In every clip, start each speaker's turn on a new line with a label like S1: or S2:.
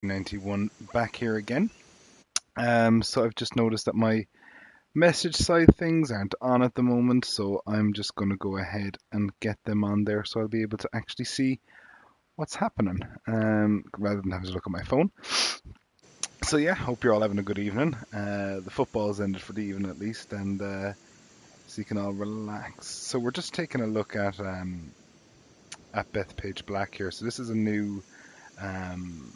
S1: 91 back here again. So I've just noticed that my message side things aren't on at the moment, so I'm just going to go ahead and get them on there so I'll be able to actually see what's happening rather than having to look at my phone. So yeah, hope you're all having a good evening. The football's ended for the evening at least, and so you can all relax. So we're just taking a look at Bethpage Black here. So this is um,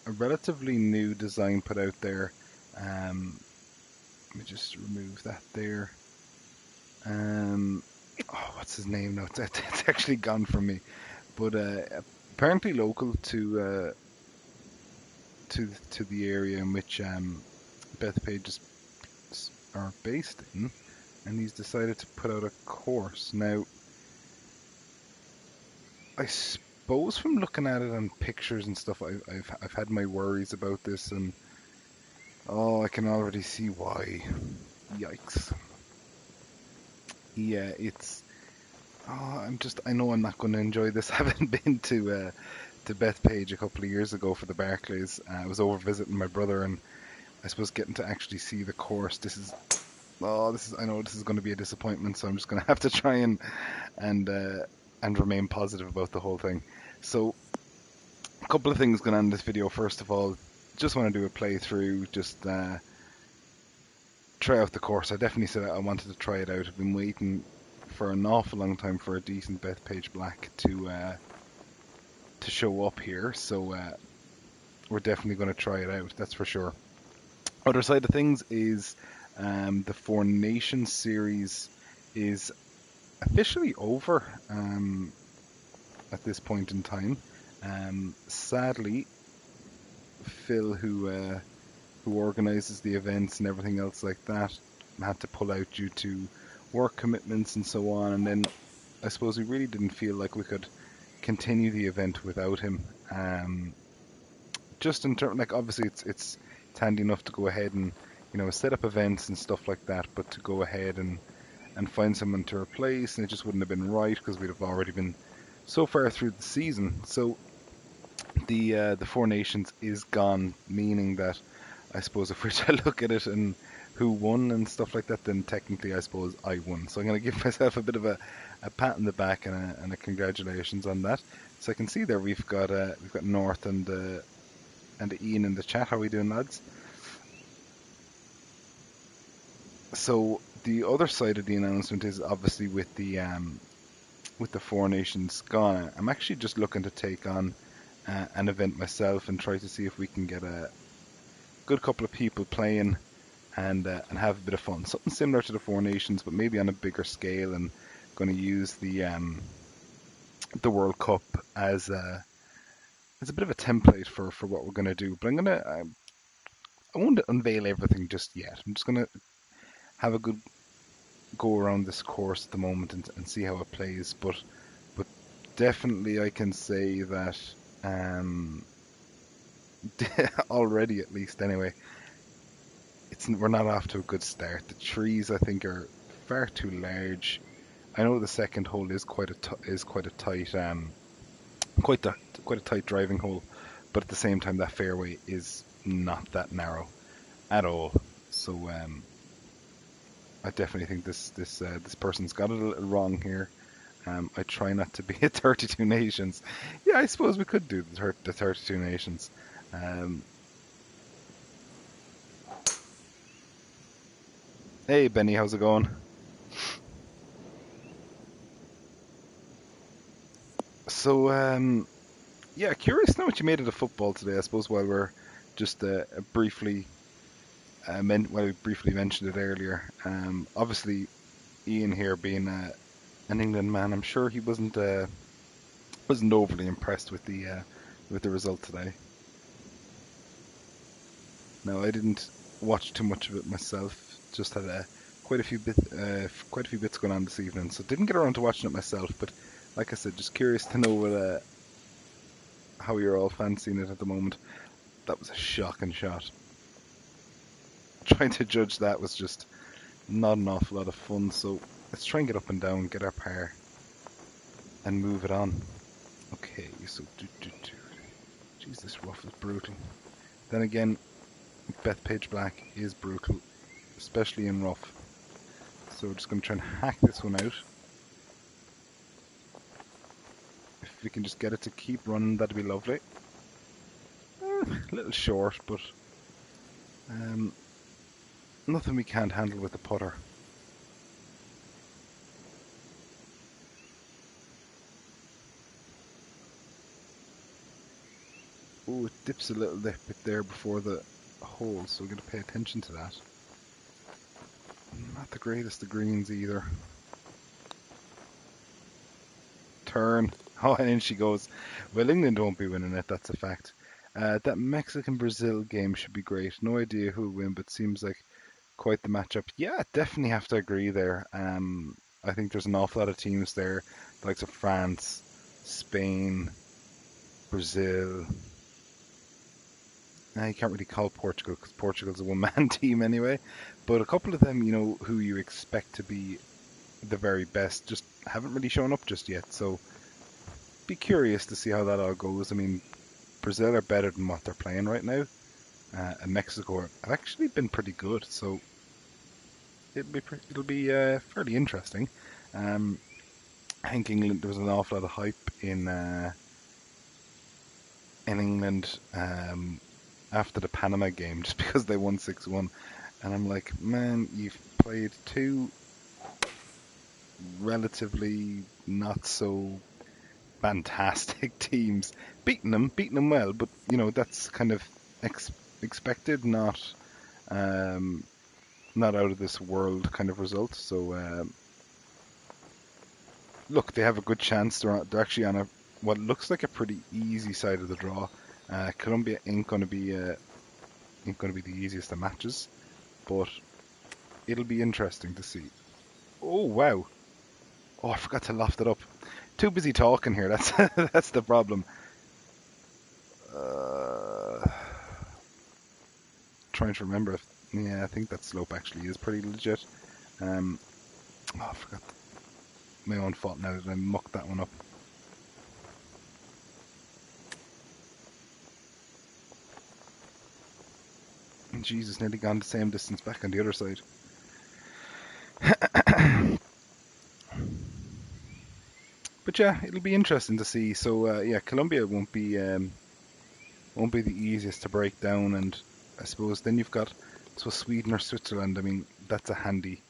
S1: a relatively new design put out there. Um, Let me just remove that there. Um, oh, what's his name now? It's actually gone from me. But apparently local to the area in which Bethpage are based in, and he's decided to put out a course. Now, I suppose from looking at it on pictures and stuff, I've had my worries about this, and oh, I can already see why. Yikes. Yeah, it's I know I'm not going to enjoy this. Having been to Bethpage a couple of years ago for the Barclays, I was over visiting my brother, and I suppose getting to actually see the course. I know this is going to be a disappointment, so I'm just going to have to try and uh, and remain positive about the whole thing. So, a couple of things going on in this video. First of all, just want to do a playthrough, just try out the course. I definitely said I wanted to try it out. I've been waiting for an awful long time for a decent Bethpage Black to show up here, so we're definitely going to try it out. That's for sure. Other side of things is the Four Nations series is officially over at this point in time. Sadly, Phil, who organises the events and everything else like that, had to pull out due to work commitments and so on. And then I suppose we really didn't feel like we could continue the event without him. Just in terms, like obviously it's handy enough to go ahead and set up events and stuff like that, but to go ahead and find someone to replace, and it just wouldn't have been right because we'd have already been so far through the season. So the Four Nations is gone, meaning that I suppose if we're to look at it and who won and stuff like that, then technically I suppose I won. So I'm going to give myself a bit of a pat in the back and a congratulations on that. So I can see there we've got North and Ian in the chat. How are we doing, lads? So the other side of the announcement is obviously with the Four Nations gone. I'm actually just looking to take on an event myself and try to see if we can get a good couple of people playing and have a bit of fun. Something similar to the Four Nations, but maybe on a bigger scale. And going to use the World Cup as a bit of a template for what we're going to do. But I won't unveil everything just yet. I'm just going to have a good go around this course at the moment and see how it plays. But definitely I can say that um, already, at least anyway, we're not off to a good start. The trees I think are far too large. I know the second hole is quite a tight quite a quite a tight driving hole, but at the same time that fairway is not that narrow at all. So I definitely think this person's got it a little wrong here. I try not to be at 32 nations. Yeah, I suppose we could do the 32 nations. Um, hey Benny, how's it going? So yeah, curious to know what you made of the football today. I suppose while we're just briefly while we briefly mentioned it earlier. Obviously, Ian here being an England man, I'm sure he wasn't overly impressed with the result today. No, I didn't watch too much of it myself. Just had quite a few bits going on this evening, so didn't get around to watching it myself. But like I said, just curious to know how you're all fancying it at the moment. That was a shocking shot. Trying to judge that was just not an awful lot of fun. So let's try and get up and down, get our par, and move it on. Okay, so Jeez, this rough is brutal. Then again, Bethpage Black is brutal, especially in rough. So we're just going to try and hack this one out. If we can just get it to keep running, that'd be lovely. A little short, but nothing we can't handle with the putter. Oh, it dips a little bit there before the hole, so we're going to pay attention to that. Not the greatest of greens either. Turn. Oh, and in she goes. Well, England won't be winning it, that's a fact. That Mexican-Brazil game should be great. No idea who will win, but seems like quite the matchup. Yeah, definitely have to agree there. I think there's an awful lot of teams there, the likes of France, Spain, Brazil. You can't really call Portugal because Portugal's a one-man team anyway. But a couple of them, who you expect to be the very best, just haven't really shown up just yet. So be curious to see how that all goes. I mean, Brazil are better than what they're playing right now, and Mexico have actually been pretty good. So it'll be fairly interesting. I think England, there was an awful lot of hype in England after the Panama game just because they won 6-1, and I'm like, man, you've played two relatively not so fantastic teams, beating them well, but that's kind of expected, not out of this world kind of result. So look, they have a good chance. They're actually on what looks like a pretty easy side of the draw. Colombia ain't gonna be the easiest of matches, but it'll be interesting to see. Oh wow! Oh, I forgot to loft it up. Too busy talking here. That's that's the problem. Trying to remember if I think that slope actually is pretty legit. Oh, I forgot. My own fault now that I mucked that one up. And Jesus, nearly gone the same distance back on the other side. But yeah, it'll be interesting to see. So yeah, Colombia won't be the easiest to break down, and I suppose then you've got Sweden or Switzerland. I mean, that's a handy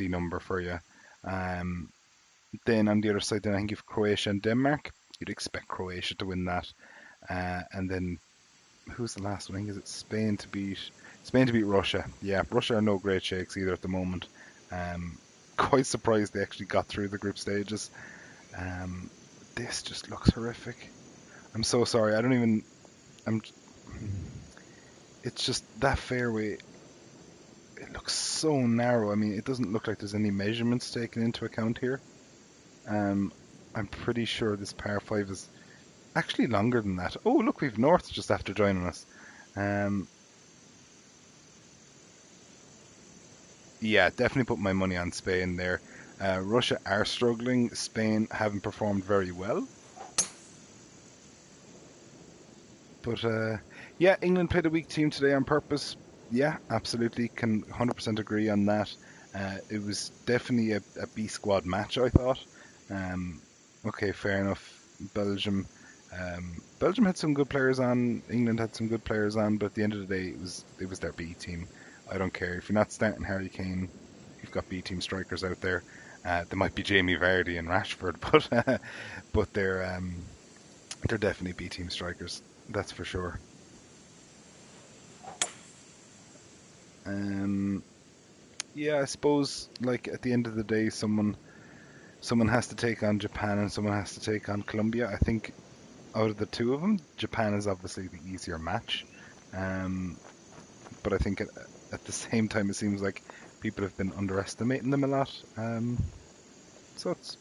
S1: number for you. Then on the other side, then I think you've Croatia and Denmark. You'd expect Croatia to win that, and then who's the last one? I think is it Spain to beat Russia. Yeah, Russia are no great shakes either at the moment. Quite surprised they actually got through the group stages. This just looks horrific. I'm so sorry. It's just that fairway. It looks so narrow. I mean, it doesn't look like there's any measurements taken into account here. I'm pretty sure this par 5 is actually longer than that. Oh, look, we've North just after joining us. Yeah, definitely put my money on Spain there. Russia are struggling. Spain haven't performed very well. But yeah, England played a weak team today on purpose. Yeah, absolutely. Can 100% agree on that. It was definitely a B squad match, I thought. Okay, fair enough. Belgium had some good players on. England had some good players on, but at the end of the day, it was their B team. I don't care if you're not starting Harry Kane. You've got B team strikers out there. There might be Jamie Vardy and Rashford, but they're definitely B team strikers. That's for sure. Yeah, I suppose like at the end of the day, someone has to take on Japan and someone has to take on Colombia. I think out of the two of them, Japan is obviously the easier match. But I think at the same time, it seems like people have been underestimating them a lot. So it's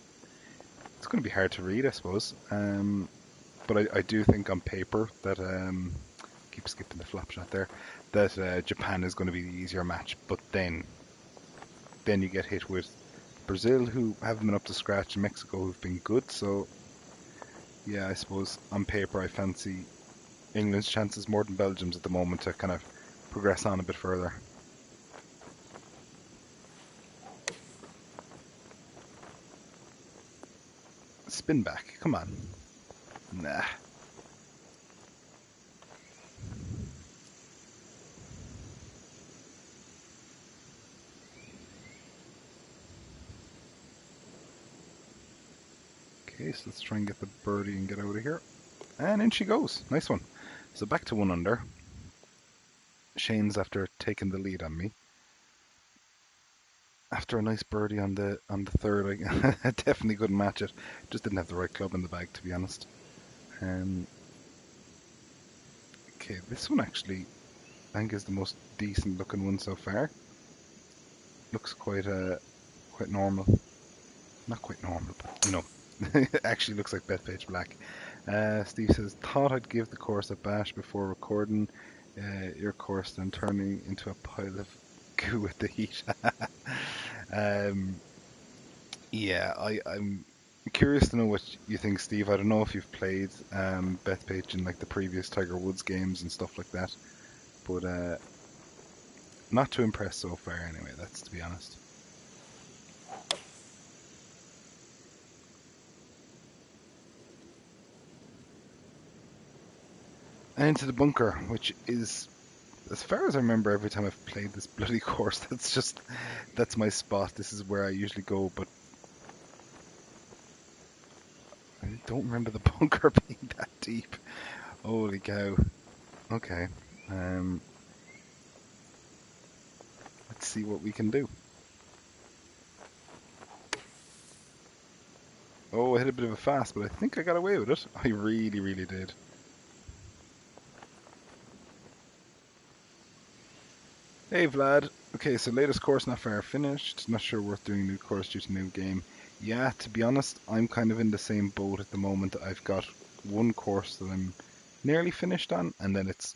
S1: going to be hard to read, I suppose. But I do think on paper that keep skipping the flop shot there, that Japan is going to be the easier match. But then you get hit with Brazil, who haven't been up to scratch, and Mexico, who've been good. So yeah, I suppose on paper I fancy England's chances more than Belgium's at the moment to kind of progress on a bit further. Spin back, come on. Nah. Okay, so let's try and get the birdie and get out of here. And in she goes. Nice one. So back to 1 under. Shane's after taking the lead on me. After a nice birdie on the third, I definitely couldn't match it. Just didn't have the right club in the bag, to be honest. Okay, this one actually, I think, is the most decent looking one so far. Looks quite normal. Not quite normal, but you know, it actually looks like Bethpage Black. Steve says, thought I'd give the course a bash before recording your course, then turning into a pile of goo with the heat. Yeah, I'm curious to know what you think, Steve. I don't know if you've played Bethpage in like the previous Tiger Woods games and stuff like that, but not too impressed so far anyway, that's to be honest. And into the bunker, which is, as far as I remember, every time I've played this bloody course, that's my spot. This is where I usually go, but I don't remember the bunker being that deep. Holy cow. Okay. Let's see what we can do. Oh, I hit a bit of a fast, but I think I got away with it. I really, really did. Hey Vlad. Okay, so latest course not far finished. Not sure worth doing a new course due to new game. Yeah, to be honest, I'm kind of in the same boat at the moment. I've got one course that I'm nearly finished on, and then it's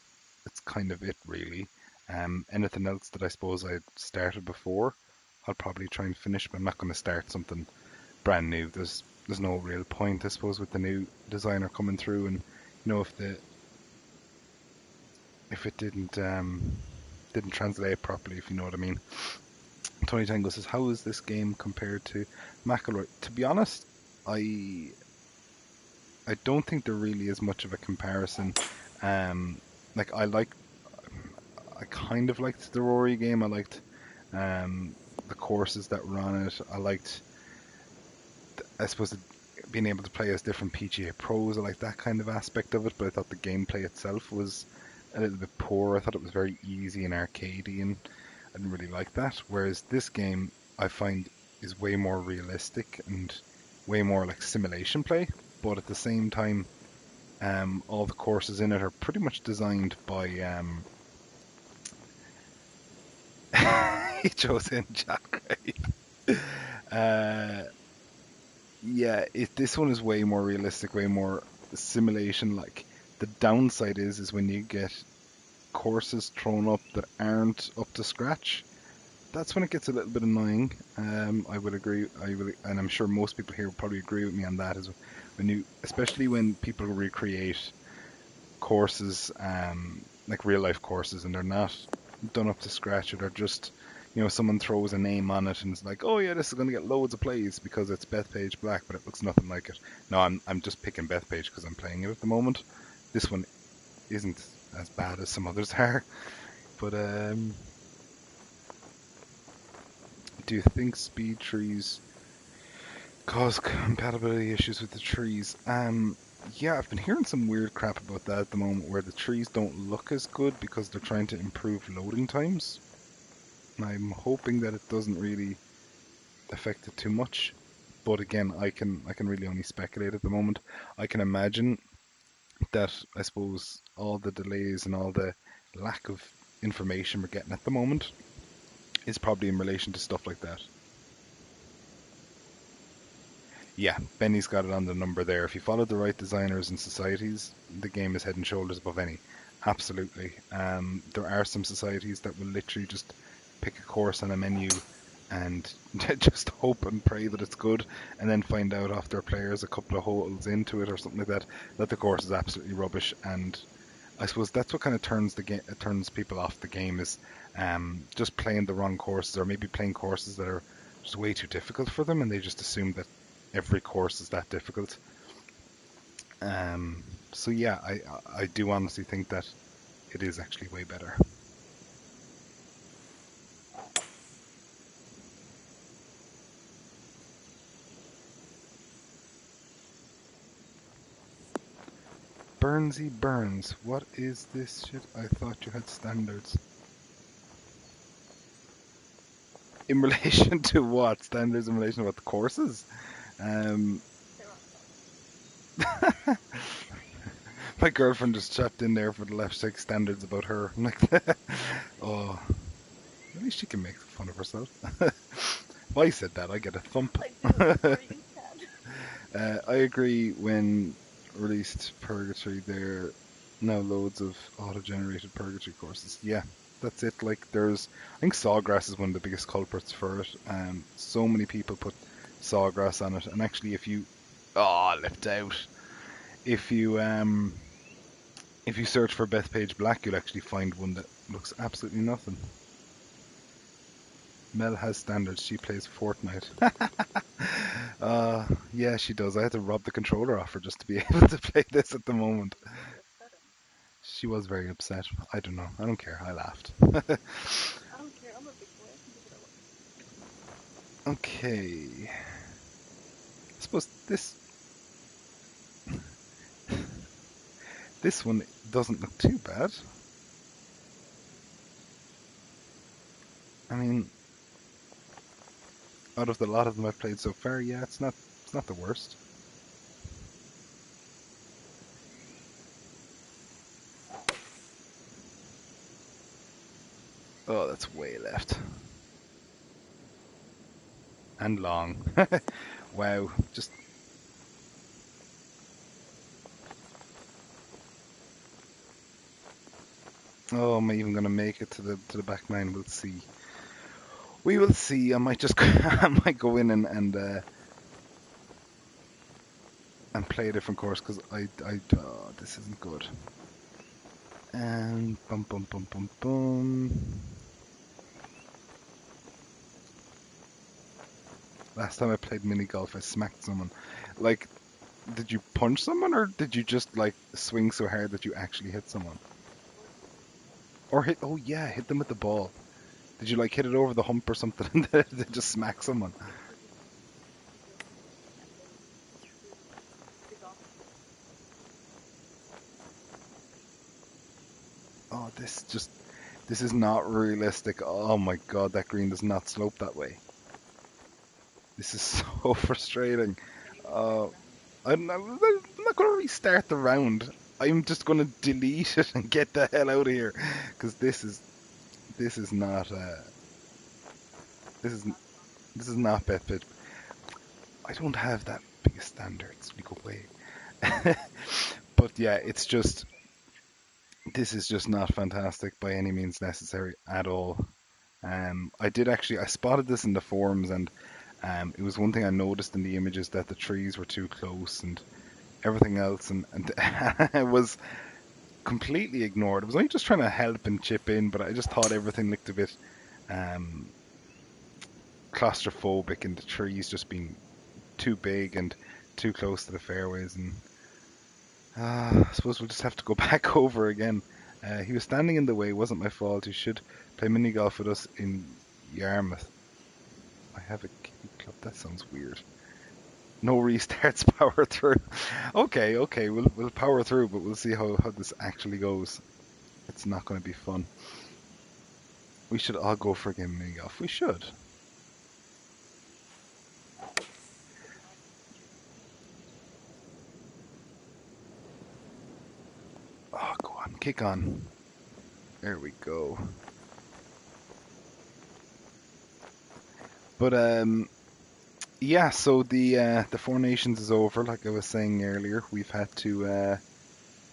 S1: kind of it really. Anything else that I suppose I started before, I'll probably try and finish, but I'm not going to start something brand new. There's no real point, I suppose, with the new designer coming through, and you know, if it didn't translate properly, if you know what I mean. Tony Tango says, "How is this game compared to McIlroy?" To be honest, I I don't think there really is much of a comparison. Like I kind of liked the Rory game. I liked the courses that were on it. I liked, I suppose, being able to play as different PGA pros. I liked that kind of aspect of it. But I thought the gameplay itself was a little bit poor. I thought it was very easy and arcadey, and I didn't really like that. Whereas this game, I find, is way more realistic and way more like simulation play. But at the same time, all the courses in it are pretty much designed by he chose in Jack Gray. Uh, yeah, this one is way more realistic, way more simulation. Like the downside is when you get courses thrown up that aren't up to scratch. That's when it gets a little bit annoying. I would agree. And I'm sure most people here will probably agree with me on that. Is when especially when people recreate courses, like real life courses, and they're not done up to scratch, or they're just, someone throws a name on it and it's like, oh yeah, this is going to get loads of plays because it's Bethpage Black, but it looks nothing like it. No, I'm just picking Bethpage because I'm playing it at the moment. This one isn't as bad as some others are, but do you think speed trees cause compatibility issues with the trees? Yeah, I've been hearing some weird crap about that at the moment, where the trees don't look as good because they're trying to improve loading times. And I'm hoping that it doesn't really affect it too much. But again, I can really only speculate at the moment. I can imagine that, I suppose, all the delays and all the lack of information we're getting at the moment is probably in relation to stuff like that. Yeah, Benny's got it on the number there. If you follow the right designers and societies, the game is head and shoulders above any. Absolutely. There are some societies that will literally just pick a course on a menu and just hope and pray that it's good, and then find out after players a couple of holes into it or something like that, that the course is absolutely rubbish. And I suppose that's what kind of turns the game, turns people off the game is just playing the wrong courses, or maybe playing courses that are just way too difficult for them, and they just assume that every course is that difficult. Um, so yeah, I do honestly think that it is actually way better. Burnsy Burns, what is this shit? I thought you had standards. In relation to what? Standards in relation to what, the courses? Um, my girlfriend just chopped in there for the left six standards about her. I'm like, oh, at least she can make fun of herself. If I said that, I get a thump. I agree. When released Purgatory, there are now loads of auto-generated Purgatory courses. Yeah, that's it. Like I think Sawgrass is one of the biggest culprits for it. So many people put Sawgrass on it, and actually, left out. If you um, if you search for Bethpage Black, you'll actually find one that looks absolutely nothing. Mel has standards. She plays Fortnite. Yeah, she does. I had to rob the controller off her just to be able to play this at the moment. She was very upset. I don't know. I don't care. I laughed. Okay. I suppose this one doesn't look too bad. I mean, out of the lot of them I've played so far, yeah, it's not the worst. Oh, that's way left. And long. Wow. Just oh, am I even gonna make it to the back nine? We'll see. We will see. I might just I might go in and play a different course because this isn't good. And bum bum bum bum bum. Last time I played mini golf, I smacked someone. Like, did you punch someone or did you just like swing so hard that you actually hit someone? Or hit? Oh yeah, hit them with the ball. Did you like hit it over the hump or something and then just smack someone? Oh, this is not realistic. Oh my god, that green does not slope that way. This is so frustrating. Uh, I'm not going to restart the round. I'm just going to delete it and get the hell out of here because this is not this is this is not Bethpage. I don't have that big standards. We go away. But yeah, it's just this is just not fantastic by any means necessary at all. I spotted this in the forums, and it was one thing I noticed in the images that the trees were too close and everything else, and it was completely ignored. I was only just trying to help and chip in, but I just thought everything looked a bit um, claustrophobic, and the trees just being too big and too close to the fairways. And I suppose we'll just have to go back over again. He was standing in the way. Wasn't my fault. He should play mini golf with us in Yarmouth. I have a key club. That sounds weird. No restarts, power through. Okay, we'll power through, but we'll see how this actually goes. It's not going to be fun. We should all go for a game of mini golf. We should. Oh, go on, kick on. There we go. But yeah. So the Four Nations is over. Like I was saying earlier, we've had to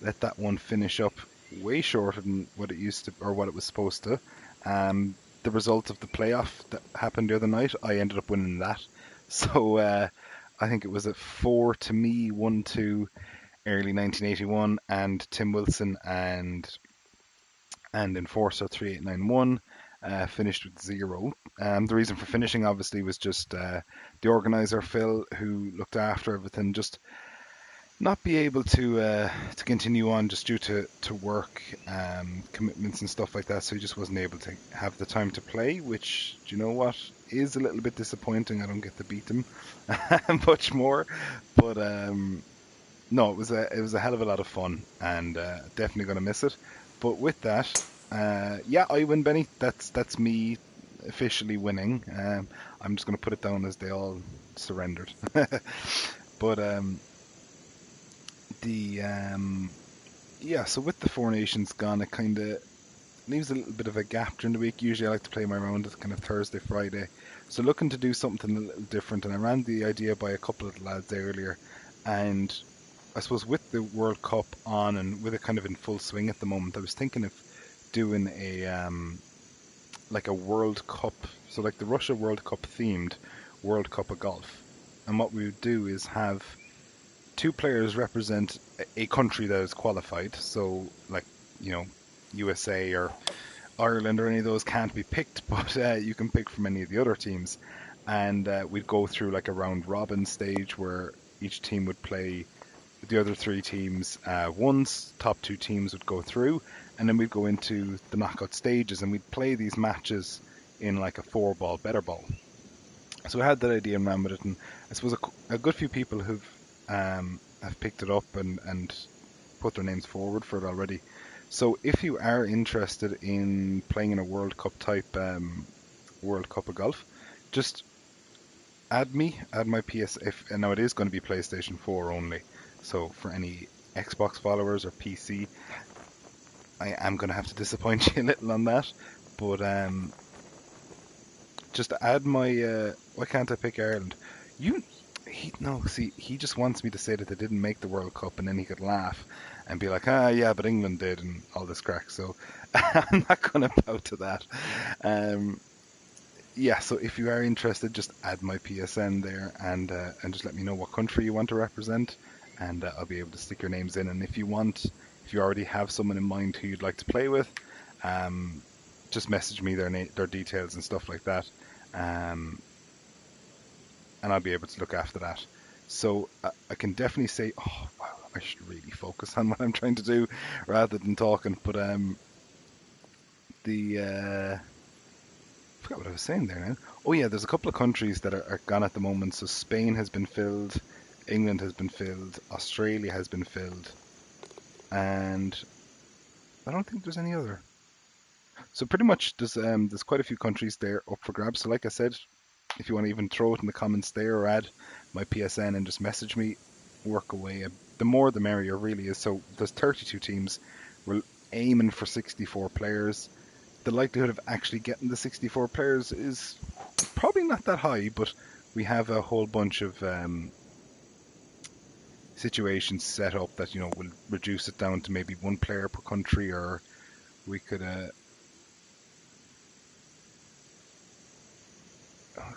S1: let that one finish up way shorter than what it used to or what it was supposed to. The result of the playoff that happened the other night, I ended up winning that. So I think it was at 4 to me, 1 to early 1981, and Tim Wilson and Enforcer 3891 finished with 0. The reason for finishing obviously was just the organizer Phil, who looked after everything, just not be able to continue on just due to work commitments and stuff like that. So he just wasn't able to have the time to play, which, do you know what, is a little bit disappointing. I don't get to beat him much more, but no, it was a hell of a lot of fun, and definitely gonna miss it. But with that, yeah, I win, Benny. That's me officially winning. I'm just gonna put it down as they all surrendered. But the yeah, so with the Four Nations gone, it kind of leaves a little bit of a gap during the week. Usually I like to play my round at kind of Thursday, Friday. So looking to do something a little different, and I ran the idea by a couple of the lads earlier, and I suppose with the World Cup on and with it kind of in full swing at the moment, I was thinking of doing a like a World Cup, so like the Russia World Cup themed World Cup of golf. And what we would do is have two players represent a country that is qualified. So like, you know, USA or Ireland or any of those can't be picked, but you can pick from any of the other teams. And we'd go through like a round robin stage where each team would play the other three teams once. Top two teams would go through, and then we'd go into the knockout stages, and we'd play these matches in like a four-ball better ball. So I had that idea and ran with it, and I suppose a good few people have picked it up and put their names forward for it already. So if you are interested in playing in a World Cup type World Cup of golf, just add my PS. If and now it is going to be PlayStation 4 only. So for any Xbox followers or PC, I am going to have to disappoint you a little on that. But just add my. Why can't I pick Ireland? You. No, see, he just wants me to say that they didn't make the World Cup, and then he could laugh and be like, ah, yeah, but England did, and all this crack. So I'm not going to bow to that. Um, yeah, so if you are interested, just add my PSN there, and just let me know what country you want to represent, and I'll be able to stick your names in. And if you already have someone in mind who you'd like to play with, um, just message me their details and stuff like that. Um, and I'll be able to look after that. So I can definitely say, oh wow, I should really focus on what I'm trying to do rather than talking. But the I forgot what I was saying there now. Oh yeah, there's a couple of countries that are gone at the moment. So Spain has been filled, England has been filled, Australia has been filled, and I don't think there's any other. So pretty much there's quite a few countries there up for grabs. So like I said, if you want to even throw it in the comments there or add my PSN and just message me, work away. The more the merrier really is. So there's 32 teams. We're aiming for 64 players. The likelihood of actually getting the 64 players is probably not that high, but we have a whole bunch of situations set up that, you know, will reduce it down to maybe one player per country, or we could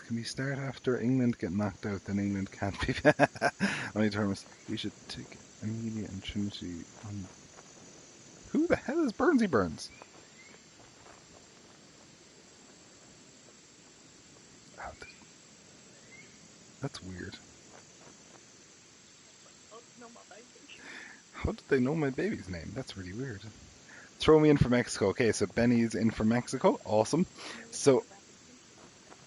S1: can we start after England get knocked out? Then England can't be. Only terms. We should take Amelia and Trinity on. Who the hell is Burnsy Burns? Oh, that's weird. How did they know my baby's name? That's really weird. Throw me in for Mexico. Okay, so Benny's in for Mexico. Awesome. So,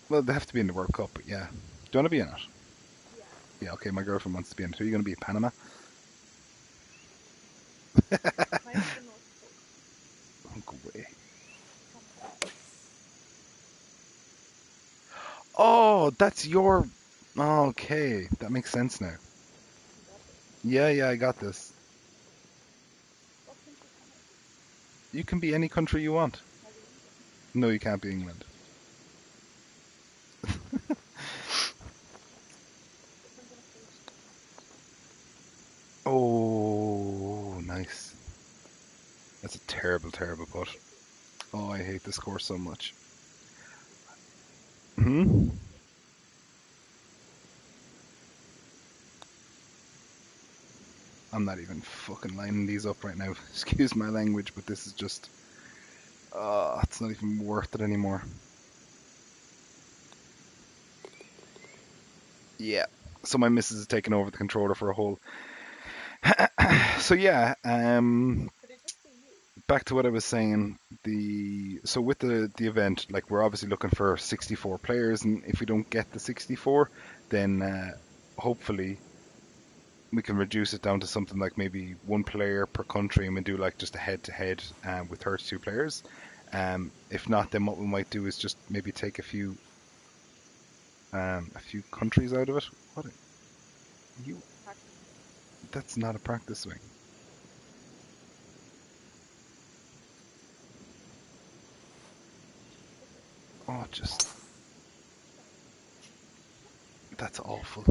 S1: well, they have to be in the World Cup, but yeah. Do you want to be in it? Yeah, okay, my girlfriend wants to be in it. Are you going to be in Panama? Go away. Oh, that's your. Oh, okay, that makes sense now. Yeah, yeah, I got this. You can be any country you want. No, you can't be England. Oh, nice. That's a terrible, terrible putt. Oh, I hate this course so much. Hmm. I'm not even fucking lining these up right now. Excuse my language, but this is just, it's not even worth it anymore. Yeah. So my missus is taking over the controller for a whole. So yeah, back to what I was saying. So with the event, like we're obviously looking for 64 players, and if we don't get the 64, then hopefully we can reduce it down to something like maybe one player per country, and we do like just a head-to-head with 32 players. If not, then what we might do is just maybe take a few countries out of it. What? You? That's not a practice swing. Oh, just that's awful.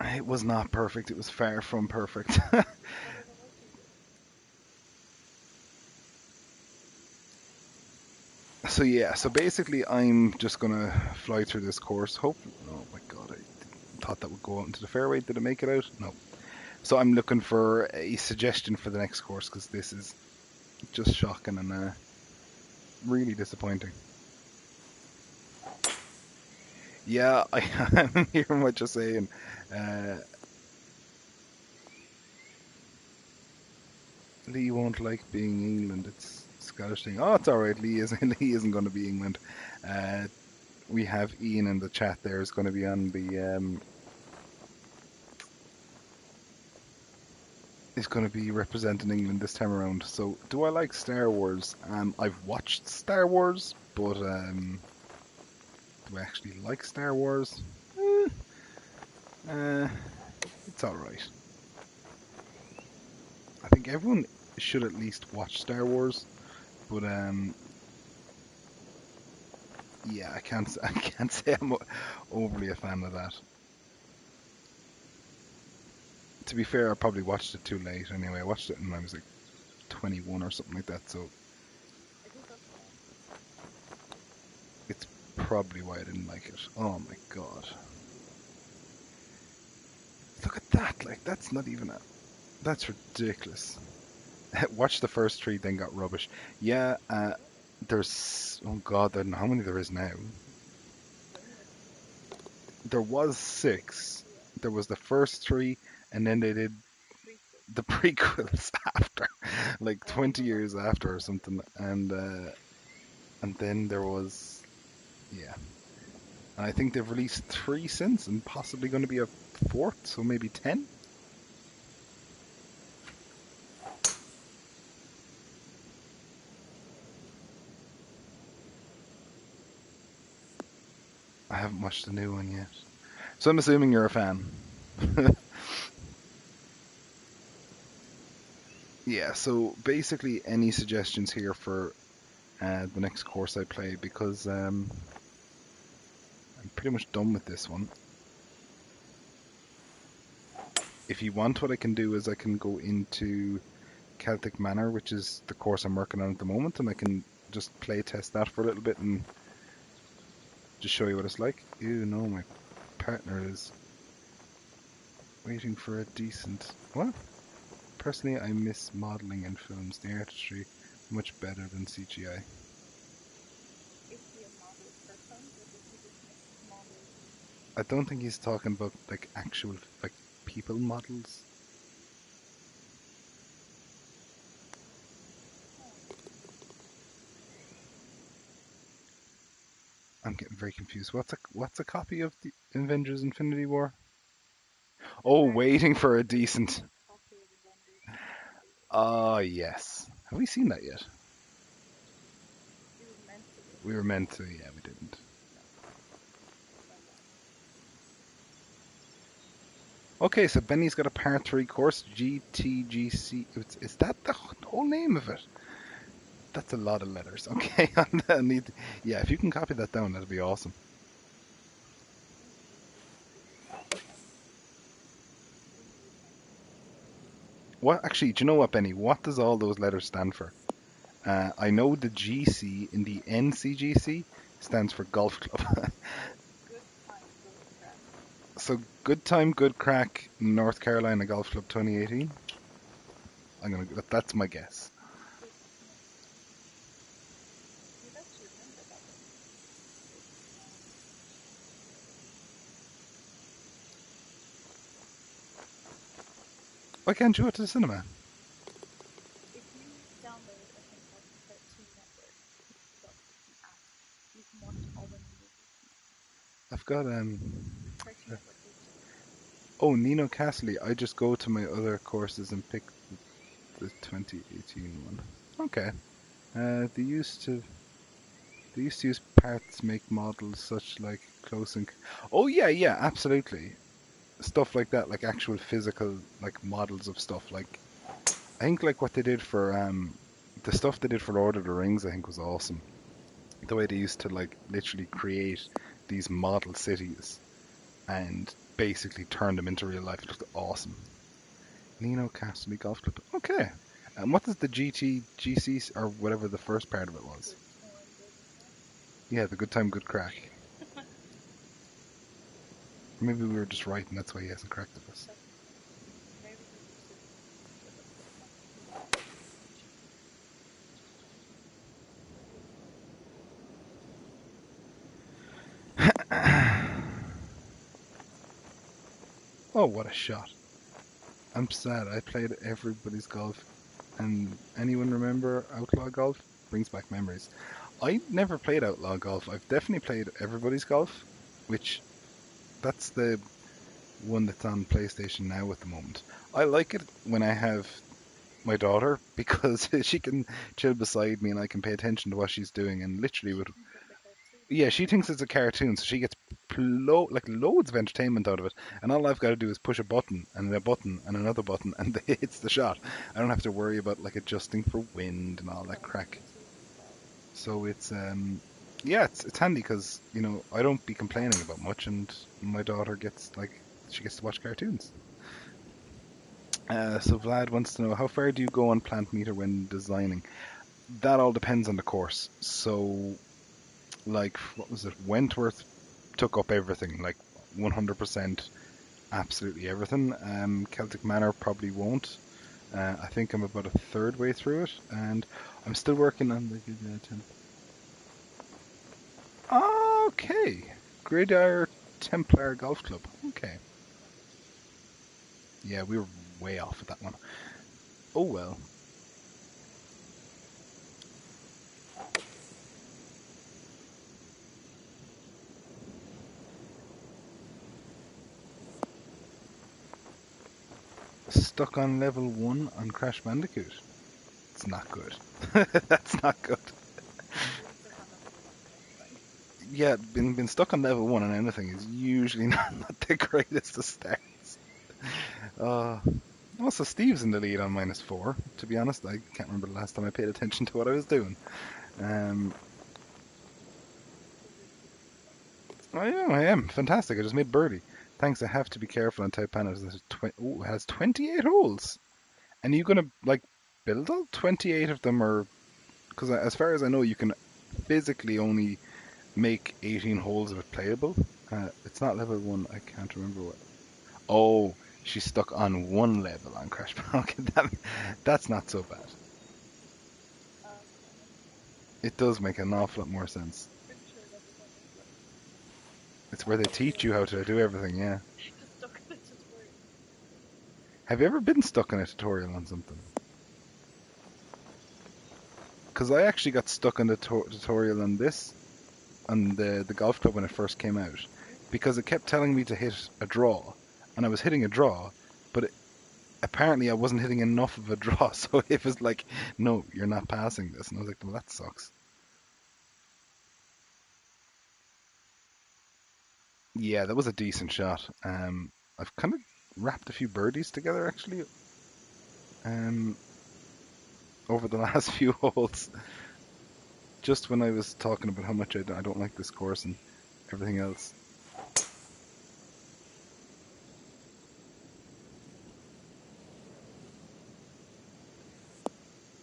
S1: It was not perfect. It was far from perfect. So yeah, so basically I'm just gonna fly through this course. Hope. Oh my god, I thought that would go out into the fairway. Did it make it out? No. So I'm looking for a suggestion for the next course because this is just shocking and really disappointing. Yeah, I'm hearing what you're saying. Uh, Lee won't like being England. It's a Scottish thing. Oh, it's all right. Lee isn't going to be England. Uh, we have Ian in the chat. There is going to be on the is going to be representing England this time around. So, do I like Star Wars? I've watched Star Wars, but do I actually like Star Wars? Eh, uh, it's all right. I think everyone should at least watch Star Wars, but yeah, I can't say I'm overly a fan of that. To be fair, I probably watched it too late anyway. I watched it when I was like 21 or something like that, so it's probably why I didn't like it. Oh my god. Look at that, like that's not even a that's ridiculous. Watch the first three, then got rubbish. Yeah, there's oh god, I don't know how many there is now. There was six. There was the first three, and then they did the prequels after, like 20 years after or something, and then there was yeah, and I think they've released three since, and possibly going to be a fourth, so maybe 10. I haven't watched the new one yet, so I'm assuming you're a fan. Yeah, so basically, any suggestions here for the next course I play because I'm pretty much done with this one. If you want, what I can do is I can go into Celtic Manor, which is the course I'm working on at the moment, and I can just play test that for a little bit and just show you what it's like. Ew, no, my partner is waiting for a decent. What? Personally, I miss modelling in films. The artistry much better than CGI. I don't think he's talking about like actual like people models. I'm getting very confused. What's a copy of the Avengers Infinity War? Oh, waiting for a decent. Oh yes. Have we seen that yet? We were meant to. Yeah, we didn't. Okay, so Benny's got a part three course, GTGC. Is that the whole name of it? That's a lot of letters. Okay, I need. Yeah, if you can copy that down, that'd be awesome. What actually? Do you know what, Benny? What does all those letters stand for? I know the GC in the NCGC stands for golf club. So good time, good crack, North Carolina Golf Club 2018. That's my guess. Why can't you go to the cinema? I've got oh, Nino Castle. I just go to my other courses and pick the 2018 one. Okay. They used to use parts, make models, such like close and. Oh yeah, yeah, absolutely. Stuff like that, like actual physical like models of stuff. Like I think like what they did for the stuff they did for Lord of the Rings, I think was awesome. The way they used to like literally create these model cities and basically turn them into real life. It looked awesome. Nino Castle Golf Club. Okay. And what does the GC or whatever the first part of it was? Yeah, the good time, good crack. Maybe we were just right, and that's why he hasn't corrected us. Oh, what a shot! I'm sad. I played everybody's golf, and anyone remember Outlaw Golf? Brings back memories. I never played Outlaw Golf. I've definitely played everybody's golf, which that's the one that's on PlayStation now at the moment. I like it when I have my daughter because she can chill beside me and I can pay attention to what she's doing and literally would. Yeah, she thinks it's a cartoon, so she gets like loads of entertainment out of it. And all I've got to do is push a button and a button and another button, and it's the shot. I don't have to worry about like adjusting for wind and all that crack. So yeah, it's handy because I don't be complaining about much, and my daughter gets like she gets to watch cartoons. So Vlad wants to know how far do you go on plant meter when designing? That all depends on the course. So like what was it? Wentworth took up everything, like 100%, absolutely everything. Celtic Manor probably won't. I think I'm about a third way through it, and I'm still working on the. Okay, Gridiron Templar Golf Club. Okay, yeah, we were way off with that one. Oh well. Stuck on level 1 on Crash Bandicoot. It's not good. That's not good. Yeah, been stuck on level 1 on anything is usually not the greatest of starts. Uh, Also, Steve's in the lead on -4. To be honest, I can't remember the last time I paid attention to what I was doing. Um, I am fantastic. I just made birdie. Thanks. I have to be careful on Type Panels. It has 28 holes. And you gonna like build all 28 of them, or because as far as I know, you can physically only make 18 holes of it playable. It's not level 1. I can't remember what. Oh, she's stuck on one level on Crash Bandicoot. That's not so bad. It does make an awful lot more sense. It's where they teach you how to do everything, yeah. Have you ever been stuck in a tutorial on something? Because I actually got stuck in the tutorial on this, on the golf club when it first came out, because it kept telling me to hit a draw, and I was hitting a draw, but apparently I wasn't hitting enough of a draw, so it was like, no, you're not passing this, and I was like, well, that sucks. Yeah, that was a decent shot. I've kind of wrapped a few birdies together actually, um, over the last few holes. Just when I was talking about how much I don't like this course and everything else.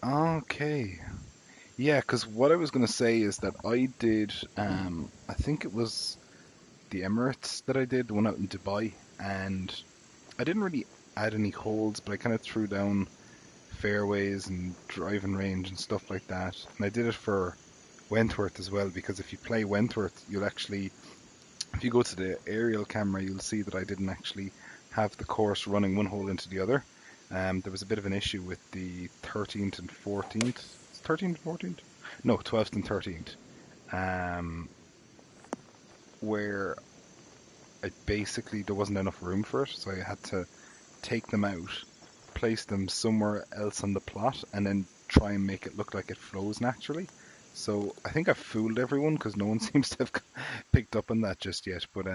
S1: Okay. Yeah, because what I was going to say is that I did, I think it was the Emirates that I did, the one out in Dubai, and I didn't really add any holes, but I kind of threw down fairways and driving range and stuff like that. And I did it for Wentworth as well, because if you play Wentworth, you'll actually, if you go to the aerial camera, you'll see that I didn't actually have the course running one hole into the other. There was a bit of an issue with the 13th and 14th. 13th and 14th? No, 12th and 13th. Um, where I basically, there wasn't enough room for it, so I had to take them out, place them somewhere else on the plot, and then try and make it look like it flows naturally. So I think I've fooled everyone because no one seems to have picked up on that just yet. But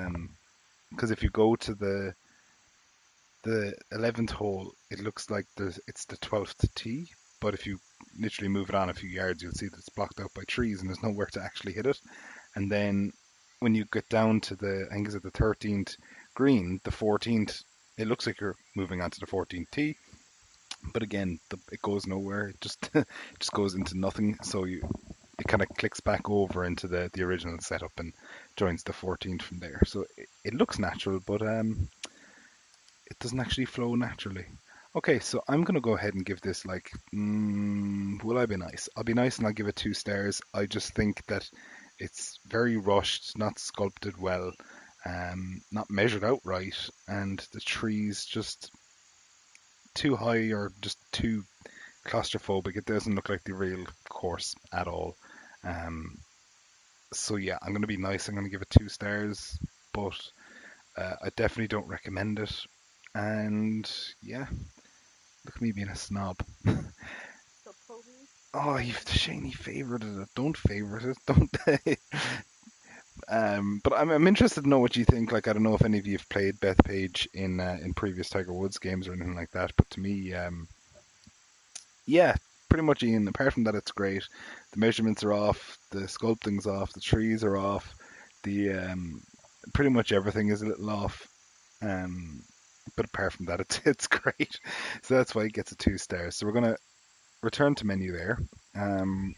S1: because if you go to the 11th hole, it looks like it's the 12th tee, but if you literally move it on a few yards, you'll see that it's blocked out by trees and there's nowhere to actually hit it. And then when you get down to I think it's at the 13th green, the 14th, it looks like you're moving on to the 14th tee, but again, it goes nowhere. It just it just goes into nothing. So it kind of clicks back over into the original setup and joins the 14th from there. So it looks natural, but it doesn't actually flow naturally. Okay, so I'm gonna go ahead and give this like, will I be nice? I'll be nice and I'll give it 2 stars. I just think that it's very rushed, not sculpted well, not measured out right, and the trees just too high or just too claustrophobic. It doesn't look like the real course at all. Um, so yeah, I'm gonna be nice. I'm gonna give it 2 stars, but I definitely don't recommend it. And yeah, look at me being a snob. Oh, Shane, you favorited it. Don't favorite it. Don't. But I'm interested to know what you think. Like, I don't know if any of you have played Bethpage in previous Tiger Woods games or anything like that. But to me, yeah, pretty much, Ian. Apart from that, it's great. The measurements are off. The sculpting's off. The trees are off. The pretty much everything is a little off. Um, but apart from that, it's great. So that's why it gets a 2 stars. So we're gonna return to menu there. Um,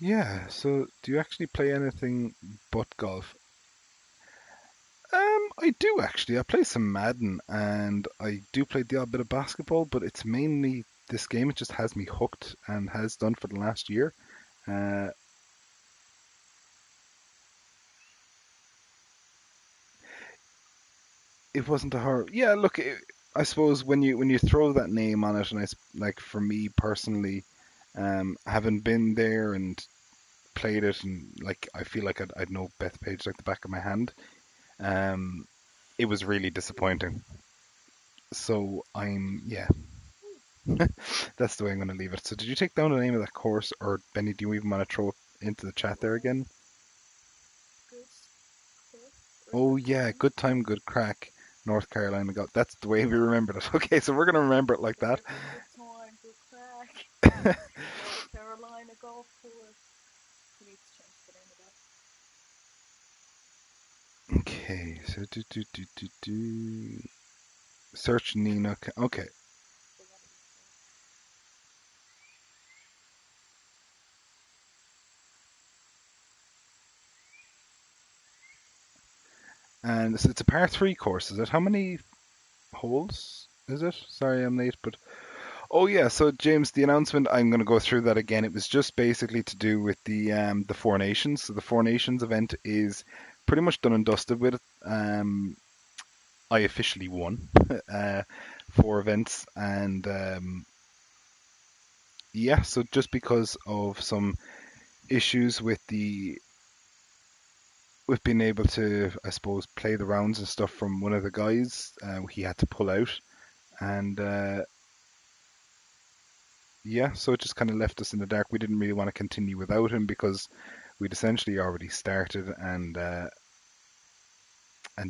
S1: yeah. So do you actually play anything but golf? I do actually. I play some Madden and I do play the odd bit of basketball, but it's mainly this game. It just has me hooked and has done for the last year. Uh, it wasn't a horror. Yeah, look, I suppose when you throw that name on it, and like for me personally, having been there and played it, and like I feel like I'd know Bethpage like the back of my hand. Um, it was really disappointing. So yeah, that's the way I'm going to leave it. So did you take down the name of that course, or Benny, do you even want to throw it into the chat there again? Oh yeah, good time, good crack. North Carolina got. That's the way we remembered it. Okay, so we're going to remember it like that. Okay, so search Nina. Okay, and so it's a par three course. Is it? How many holes is it? Sorry, I'm late, but oh yeah. So James, the announcement. I'm going to go through that again. It was just basically to do with the Four Nations. So the Four Nations event is pretty much done and dusted with it. I officially won 4 events, and yeah. So just because of some issues with being able to, I suppose, play the rounds and stuff from one of the guys, he had to pull out, and yeah, so it just kind of left us in the dark. We didn't really want to continue without him because we'd essentially already started and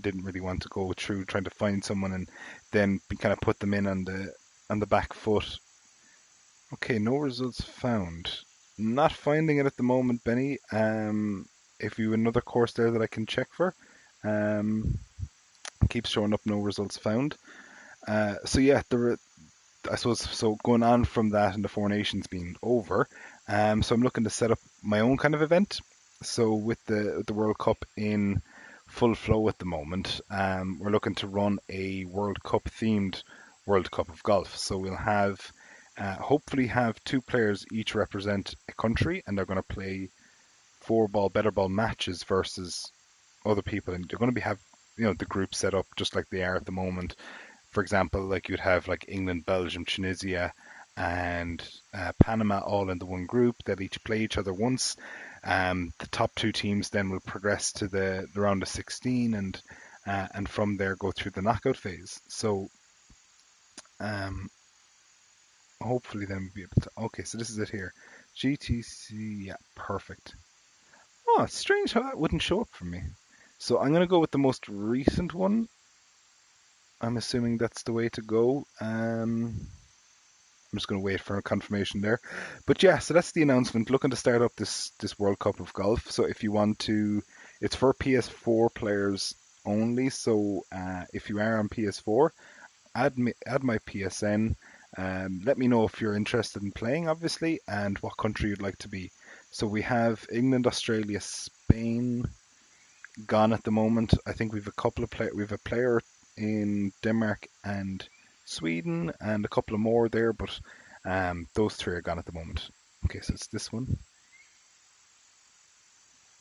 S1: didn't really want to go through trying to find someone and then kind of put them in on the back foot. Okay, no results found. Not finding it at the moment, Benny. If you have another course there that I can check for, um, keeps showing up no results found. So yeah, I suppose so. Going on from that and the Four Nations being over, so I'm looking to set up my own kind of event. So with the World Cup in full flow at the moment, we're looking to run a World Cup themed World Cup of golf. So we'll have hopefully have two players each represent a country, and they're going to play four ball better ball matches versus other people, and they're going to be have the group set up just like they are at the moment. For example, like you'd have like England, Belgium, Tunisia, and Panama all in the one group. They'll each play each other once. The top two teams then will progress to the round of 16, and from there go through the knockout phase. So um, hopefully then we'll be able to. Okay, so this is it here. GTC, yeah, perfect. Oh, it's strange how that wouldn't show up for me. So I'm gonna go with the most recent one. I'm assuming that's the way to go. I'm just going to wait for a confirmation there. But yeah, so that's the announcement. Looking to start up this World Cup of golf. So if you want to, it's for PS4 players only. So if you are on PS4, add my PSN. Let me know if you're interested in playing, obviously, and what country you'd like to be. So we have England, Australia, Spain gone at the moment. I think we've a couple of we've a player in Denmark and Sweden and a couple of more there, but those three are gone at the moment. Okay, so it's this one.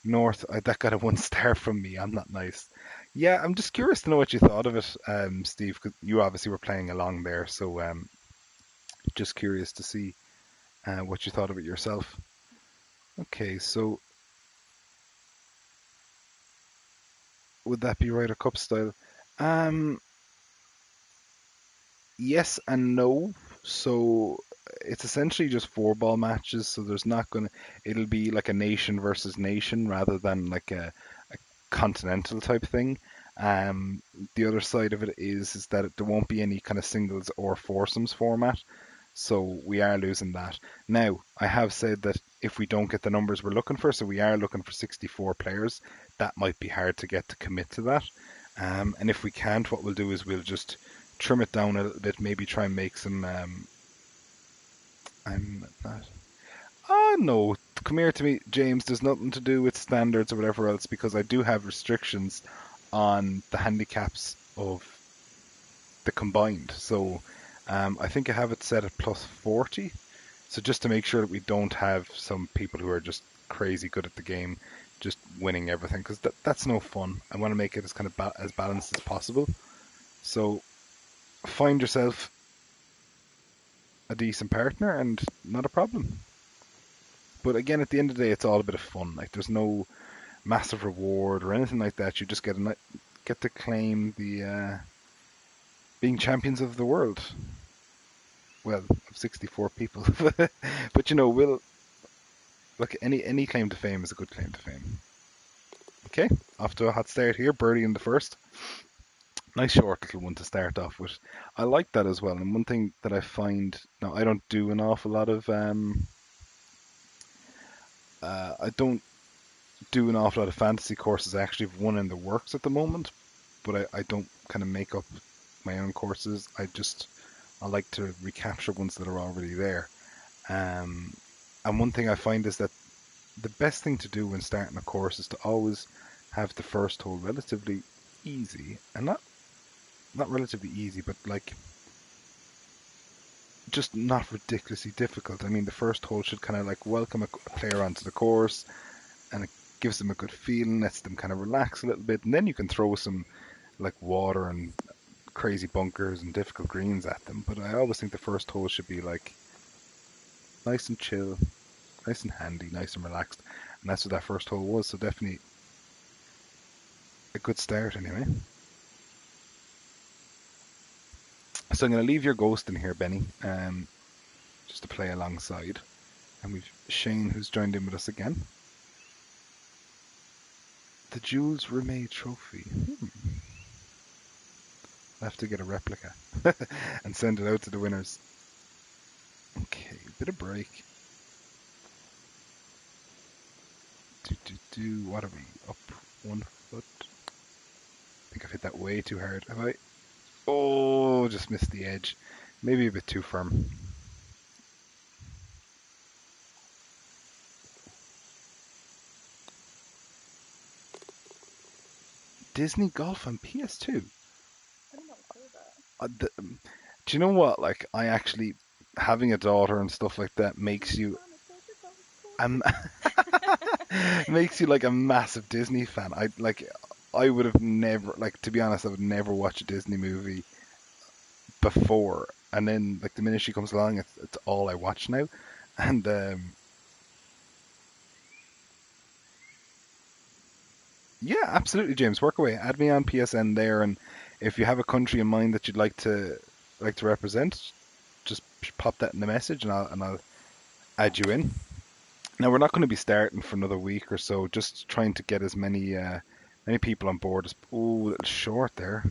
S1: North, that got a 1 star from me. I'm not nice. Yeah, I'm just curious to know what you thought of it, Steve, because you obviously were playing along there, so just curious to see what you thought of it yourself. Okay, so would that be Ryder Cup style? Um, yes and no. So it's essentially just four ball matches. So there's not gonna. It'll be like a nation versus nation rather than like a continental type thing. Um, the other side of it is that there won't be any kind of singles or foursomes format. So we are losing that. Now, I have said that if we don't get the numbers we're looking for, so we are looking for 64 players, that might be hard to get to commit to that. And if we can't, what we'll do is we'll just trim it down a little bit, maybe try and make some. I'm not. Ah, no, come here to me, James. There's nothing to do with standards or whatever else because I do have restrictions on the handicaps of the combined. So I think I have it set at plus 40. So just to make sure that we don't have some people who are just crazy good at the game, just winning everything, because that's no fun. I want to make it as kind of as balanced as possible. So find yourself a decent partner and not a problem. But again, at the end of the day, it's all a bit of fun. Like there's no massive reward or anything like that. You just get to claim the being champions of the world. Well, of 64 people, but we'll look. Any claim to fame is a good claim to fame. Okay, off to a hot start here. Birdie in the first. Nice short little one to start off with. I like that as well. And one thing that I find now, I don't do an awful lot of I don't do an awful lot of fantasy courses. I actually have one in the works at the moment, but I don't kind of make up my own courses. I like to recapture ones that are already there. Um, and one thing I find is that the best thing to do when starting a course is to always have the first hole relatively easy, and not relatively easy, but like just not ridiculously difficult. I mean, the first hole should kind of like welcome a player onto the course, and it gives them a good feeling, lets them kind of relax a little bit, and then you can throw some like water and crazy bunkers and difficult greens at them. But I always think the first hole should be like nice and chill, nice and handy, nice and relaxed, and that's what that first hole was. So definitely a good start anyway. So I'm going to leave your ghost in here, Benny, just to play alongside. And we've Shane who's joined in with us again. The Jules Rimet Trophy. I'll have to get a replica and send it out to the winners. Okay, bit of break. What are we? Up 1 foot. I think I've hit that way too hard. Have I? Oh, just missed the edge. Maybe a bit too firm. Disney Golf on PS2.
S2: I did not know that.
S1: Do you know what? Like, I actually having a daughter and stuff like that makes you
S2: Mama, take your golf
S1: um
S2: courses.
S1: makes you like a massive Disney fan. I would have never like to be honest, I would never watch a Disney movie before, and then like the minute she comes along, it's all I watch now, and yeah, absolutely, James. Work away. Add me on PSN there, and if you have a country in mind that you'd like to represent, just pop that in the message, and I'll add you in. Now we're not going to be starting for another week or so. Just trying to get as many people on board as a little short there,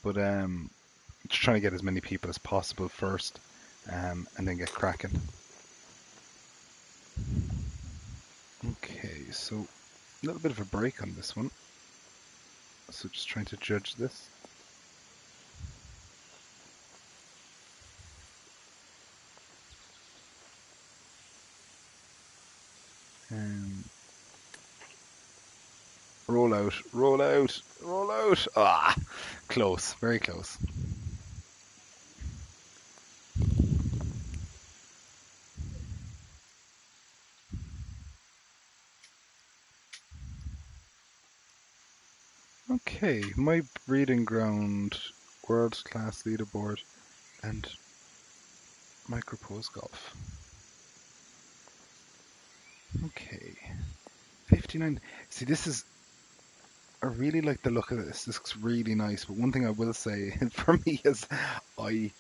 S1: but just trying to get as many people as possible first, and then get cracking. Okay, so a little bit of a break on this one. So just trying to judge this. Um, roll out, roll out, roll out. Ah, close, very close. Okay, my breeding ground, world class leaderboard, and micropose golf. Okay, 59. See, this is. I really like the look of this. This looks really nice. But one thing I will say for me is I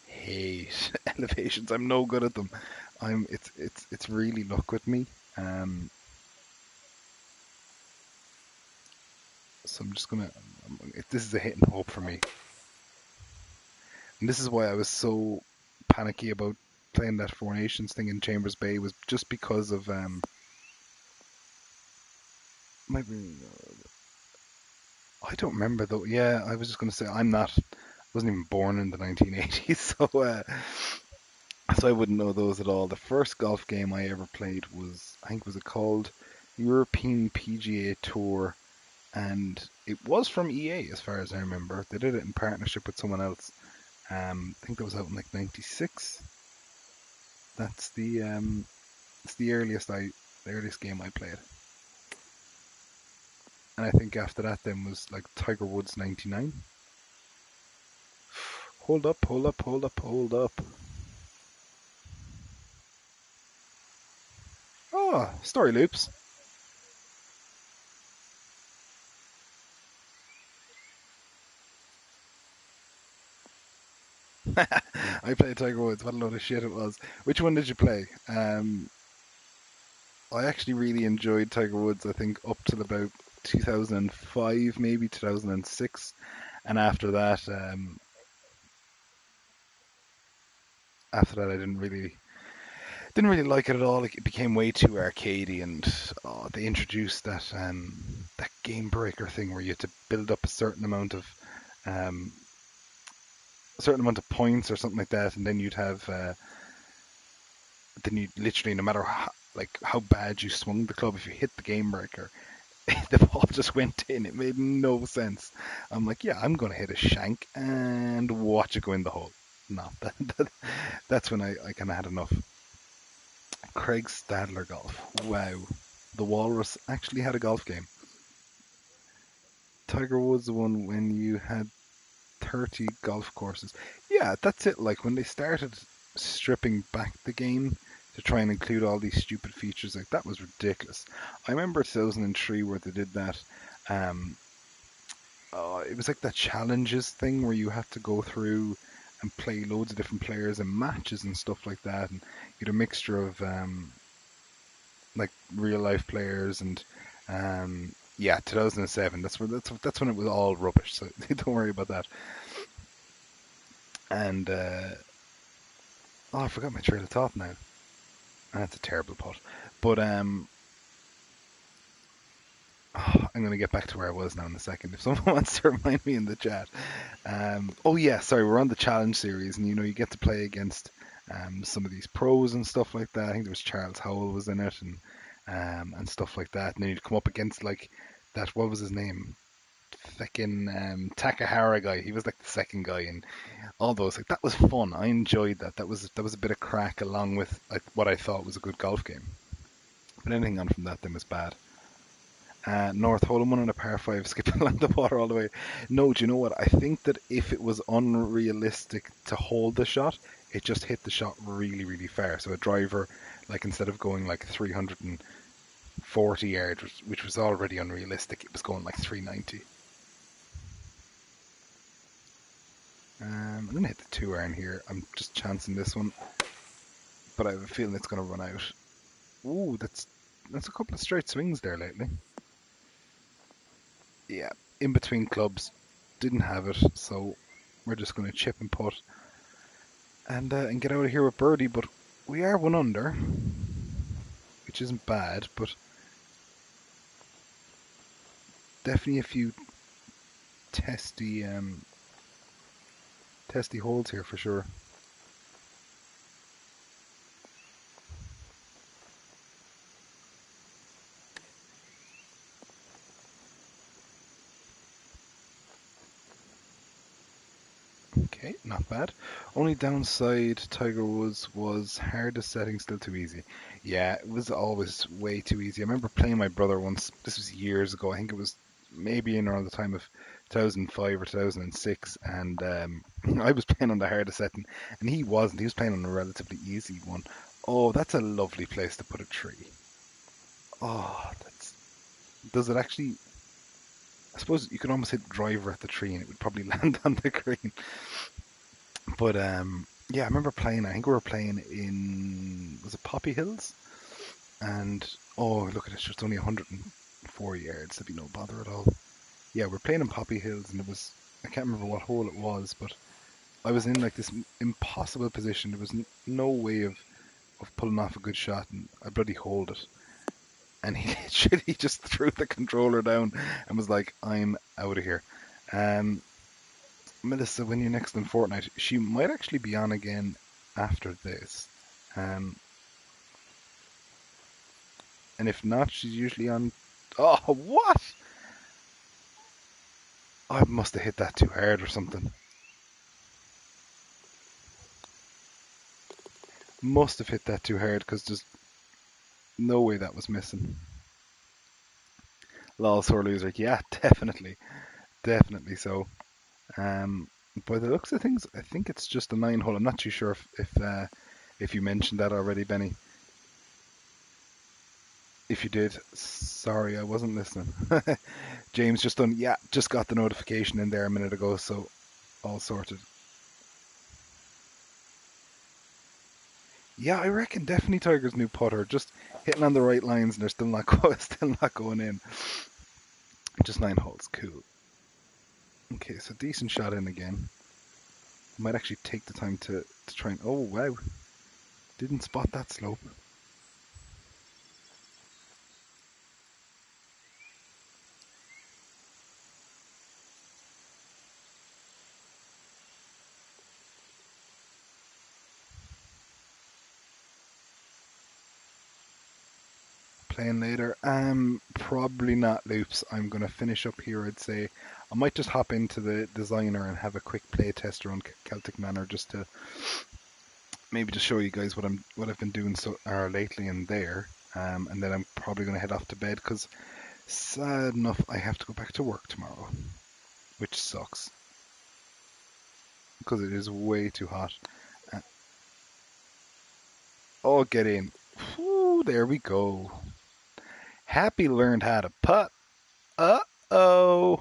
S1: hate elevations. I'm no good at them. It's really luck with me. Um, so I'm just gonna. If this is a hit and hope for me, and this is why I was so panicky about playing that Four Nations thing in Chambers Bay was just because of maybe I don't remember though. Yeah, I was just gonna say I'm not. Wasn't even born in the 1980s, so I wouldn't know those at all. The first golf game I ever played was, I think, was it called European PGA Tour, and it was from EA as far as I remember. They did it in partnership with someone else. I think that was out in like '96. That's it's the earliest game I played. And I think after that then was like Tiger Woods '99. Hold up, hold up, hold up, hold up. Oh, story loops. I played Tiger Woods. What a load of shit it was. Which one did you play? I actually really enjoyed Tiger Woods. I think up till about 2005, maybe 2006, and after that, I didn't really like it at all. Like, it became way too arcadey, and they introduced that game breaker thing where you had to build up um, a certain amount of points or something like that, and then you literally, no matter how bad you swung the club, if you hit the game breaker, the ball just went in. It made no sense. I'm like, yeah, I'm gonna hit a shank and watch it go in the hole. No, that's when I kind of had enough. Craig Stadler golf. Wow, the Walrus actually had a golf game. Tiger Woods won when you had 30 golf courses. Yeah, that's it. Like when they started stripping back the game to try and include all these stupid features, like that was ridiculous. I remember 2003 where they did that. Um, it was like that challenges thing where you had to go through and play loads of different players and matches and stuff like that, and you had a mixture of like real life players and yeah, 2007. That's when it was all rubbish. So don't worry about that. And oh, I forgot my trail of thought now. That's a terrible putt. But I'm going to get back to where I was now in a second. If someone wants to remind me in the chat. Oh yeah, sorry, we're on the challenge series, and you get to play against some of these pros and stuff like that. I think there was Charles Howell was in it, and stuff like that. And then you'd come up against like that what was his name? Fucking Takahara guy. He was like the second guy, and all those. Like that was fun. I enjoyed that. That was a bit of crack along with like what I thought was a good golf game. But anything on from that then was bad. North hole in one on a par five, skipping along the water all the way. No, do you know what? I think that if it was unrealistic to hold the shot, it just hit the shot really, really far. So a driver, like instead of going like 340 yards, which was already unrealistic, it was going like 390. I'm gonna hit the 2 iron here. I'm just chancing this one, but I have a feeling it's gonna run out. Ooh, that's a couple of straight swings there lately. Yeah, in between clubs, didn't have it, so we're just going to chip and putt and get out of here with birdie. But we are 1 under, which isn't bad, but definitely a few testy testy holes here for sure. Okay, not bad. Only downside, Tiger Woods was hardest setting, still too easy. Yeah, it was always way too easy. I remember playing my brother once. This was years ago. I think it was maybe in around the time of 2005 or 2006, and I was playing on the hardest setting, and he wasn't. He was playing on a relatively easy one. Oh, that's a lovely place to put a tree. Oh, that's. Does it actually? I suppose you could almost hit the driver at the tree, and it would probably land on the green. But yeah, I remember playing. I think we were playing in was it Poppy Hills? And oh, look at it, it's just only 104 yards. There'd be no bother at all. Yeah, we're playing in Poppy Hills, and it was I can't remember what hole it was, but I was in like this impossible position. There was no way of pulling off a good shot, and I bloody hold it. And he literally just threw the controller down and was like, "I'm out of here." Um, Melissa, when you're next in Fortnite, she might actually be on again after this. Um, and if not, she's usually on. Oh, what? I must have hit that too hard or something. Must have hit that too hard because there's no way that was missing. Lol, sore loser. Yeah, definitely. Definitely so. Um, by the looks of things, I think it's just a 9 hole. I'm not too sure if you mentioned that already, Benny. If you did, sorry, I wasn't listening. James just done, yeah, just got the notification in there a minute ago, so all sorted. Yeah, I reckon definitely Tiger's new putter, just hitting on the right lines, and they're still not still not going in. Just 9 holes, cool. Okay, so decent shot in again. Might actually take the time to try and. Oh wow, didn't spot that slope. Playing later. Probably not loops. I'm gonna finish up here. I'd say I might just hop into the designer and have a quick play test around Celtic Manor just to maybe just show you guys what I've been doing so lately in there. And then I'm probably gonna head off to bed because sad enough I have to go back to work tomorrow, which sucks because it is way too hot. Uh, oh, get in. Whew, there we go. Happy learned how to putt. Uh oh.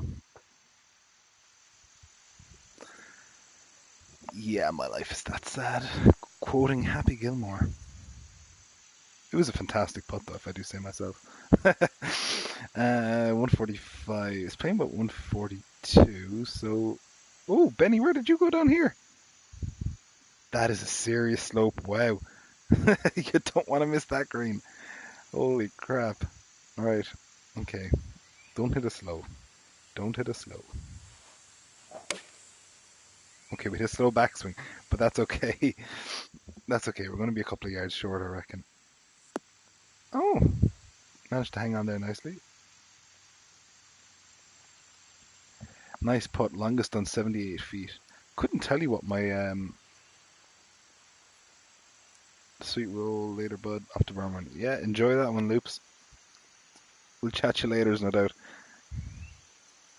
S1: Yeah, my life is that sad. Quoting Happy Gilmore. It was a fantastic putt, though, if I do say myself. 145. It's playing about 142. So, oh, Benny, where did you go down here? That is a serious slope. Wow, you don't want to miss that green. Holy crap! All right, okay. Don't hit a slow. Don't hit a slow. Okay, we hit a slow backswing, but that's okay. That's okay. We're going to be a couple of yards short, I reckon. Oh, managed to hang on there nicely. Nice putt, longest done 78 feet. Couldn't tell you what my sweet roll later, bud. Off to Berman. Yeah, enjoy that one, Loops. We'll chat you later, no doubt.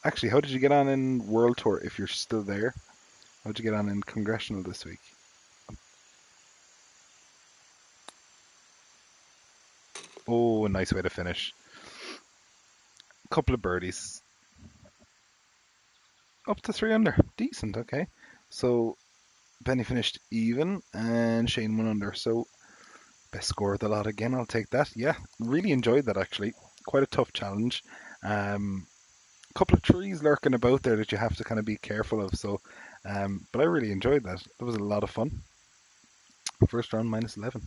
S1: Actually, how did you get on in World Tour if you're still there? How'd you get on in Congressional this week? Oh, nice way to finish. Couple of birdies. Up to 3 under. Decent, okay. So Benny finished even and Shane 1 under. So best score of the lot again. I'll take that. Yeah, really enjoyed that actually. Quite a tough challenge. Couple of trees lurking about there that you have to kind of be careful of. So, but I really enjoyed that. That was a lot of fun. First round -11.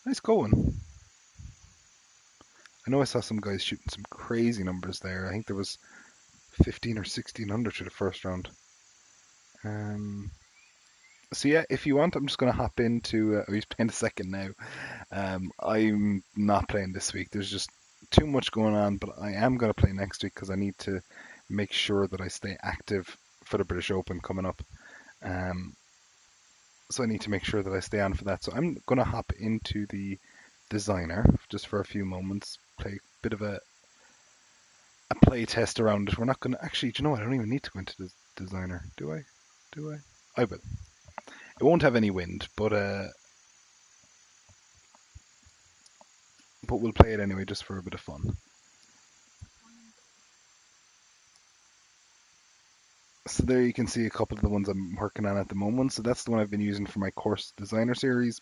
S1: Nice going. I know I saw some guys shooting some crazy numbers there. I think there was 15 or 16 under to the first round. Um, so yeah, if you want, I'm just going to hop into. Oh, he's playing the second now. I'm not playing this week. There's just too much going on, but I am going to play next week because I need to make sure that I stay active for the British Open coming up. Um, so I need to make sure that I stay on for that. So I'm going to hop into the designer just for a few moments, play a bit of a play test around it. We're not going to actually. Do you know what? I don't even need to go into the designer, do I? Do I? I will. It won't have any wind, but we'll play it anyway just for a bit of fun. So there you can see a couple of the ones I'm working on at the moment. So that's the one I've been using for my course designer series.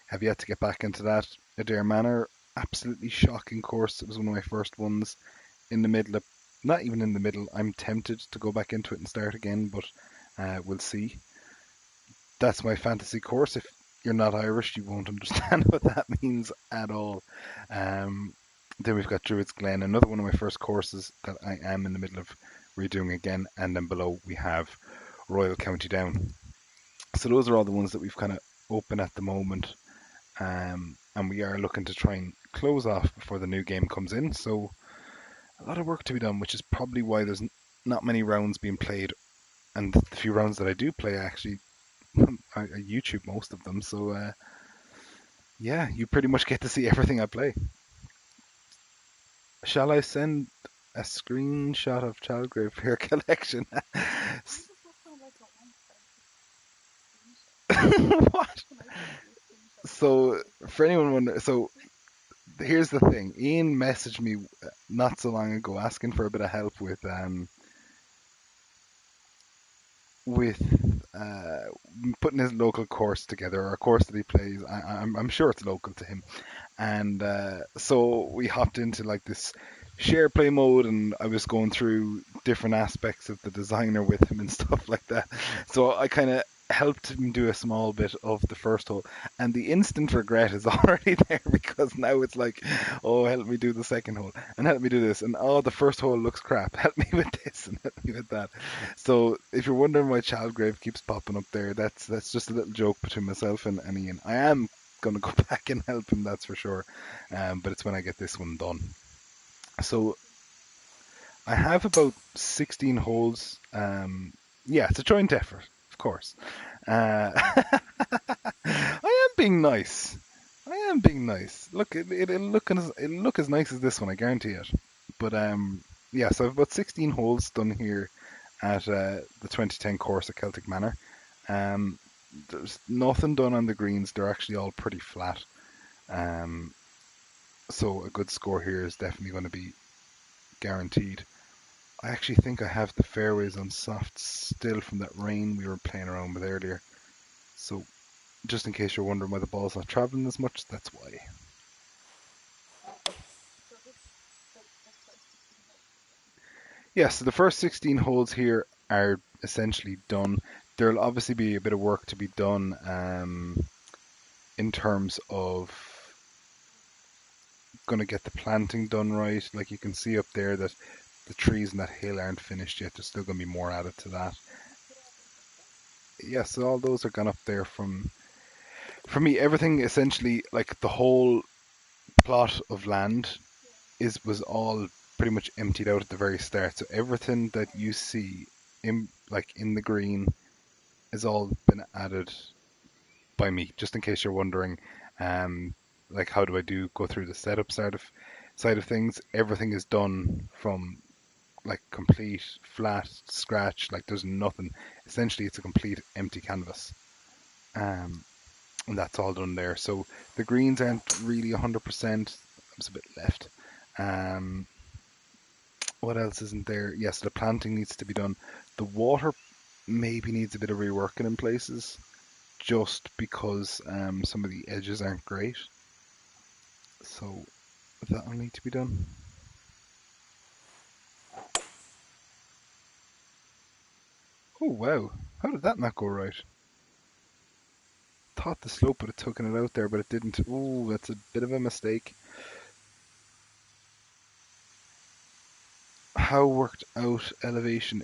S1: Have yet to get back into that. Adair Manor, absolutely shocking course. It was one of my first ones. In the middle of, not even in the middle. I'm tempted to go back into it and start again, but we'll see. That's my fantasy course. If you're not Irish, you won't understand what that means at all. Um, then we've got Druids Glen, another one of my first courses that I am in the middle of redoing again. And then below we have Royal County Down. So those are all the ones that we've kind of open at the moment. And we are looking to try and close off before the new game comes in. So a lot of work to be done, which is probably why there's not many rounds being played. And the few rounds that I do play, actually, I YouTube most of them. So yeah, you pretty much get to see everything I play. Shall I send a screenshot of Childgrave for your collection?
S2: Why does that sound like a one screenshot?
S1: What?
S2: Can I send you a screenshot of my
S1: So
S2: collection?
S1: for anyone wondering, so here's the thing. Ian messaged me not so long ago asking for a bit of help with putting his local course together, or a course that he plays. I'm sure it's local to him, and so we hopped into like this share play mode, and I was going through different aspects of the designer with him and stuff like that. So I kind of helped him do a small bit of the first hole, and the instant regret is already there because now it's like, oh, help me do the second hole and help me do this, and oh, the first hole looks crap, help me with this and help me with that. So if you're wondering why Childgrave keeps popping up there, that's just a little joke between myself and Ian. I am gonna go back and help him, that's for sure. But it's when I get this one done. So I have about 16 holes. Yeah, it's a joint effort, of course. I am being nice. I am being nice. Look, it'll look as nice as this one, I guarantee it. But yeah. So I've about 16 holes done here at the 2010 course at Celtic Manor. Um, there's nothing done on the greens. They're actually all pretty flat. Um, so a good score here is definitely going to be guaranteed. I actually think I have the fairways on soft still from that rain we were playing around with earlier. So just in case you're wondering why the ball's not traveling as much, that's why.
S2: So this first 16 holes are done.
S1: Yeah, so the first 16 holes here are essentially done. There'll obviously be a bit of work to be done in terms of going to get the planting done right. Like you can see up there that the trees in that hill aren't finished yet. There's still going to be more added to that.
S2: Can I put it up in picture?
S1: Yeah, so all those are gone up there from me. Everything essentially, like the whole plot of land
S2: Yeah.
S1: was all pretty much emptied out at the very start. So everything that you see in the green is all been added by me, just in case you're wondering, like how do I do go through the setup side of things. Everything is done from like complete flat scratch. Like there's nothing. Essentially, it's a complete empty canvas, um, and that's all done there. So the greens aren't really 100%. There's a bit left. Um, what else isn't there? Yes, the planting needs to be done. The water maybe needs a bit of reworking in places, just because some of the edges aren't great. So that'll need to be done. Oh wow, how did that not go right? Thought the slope would have taken it out there, but it didn't. Oh, that's a bit of a mistake. How worked out elevation?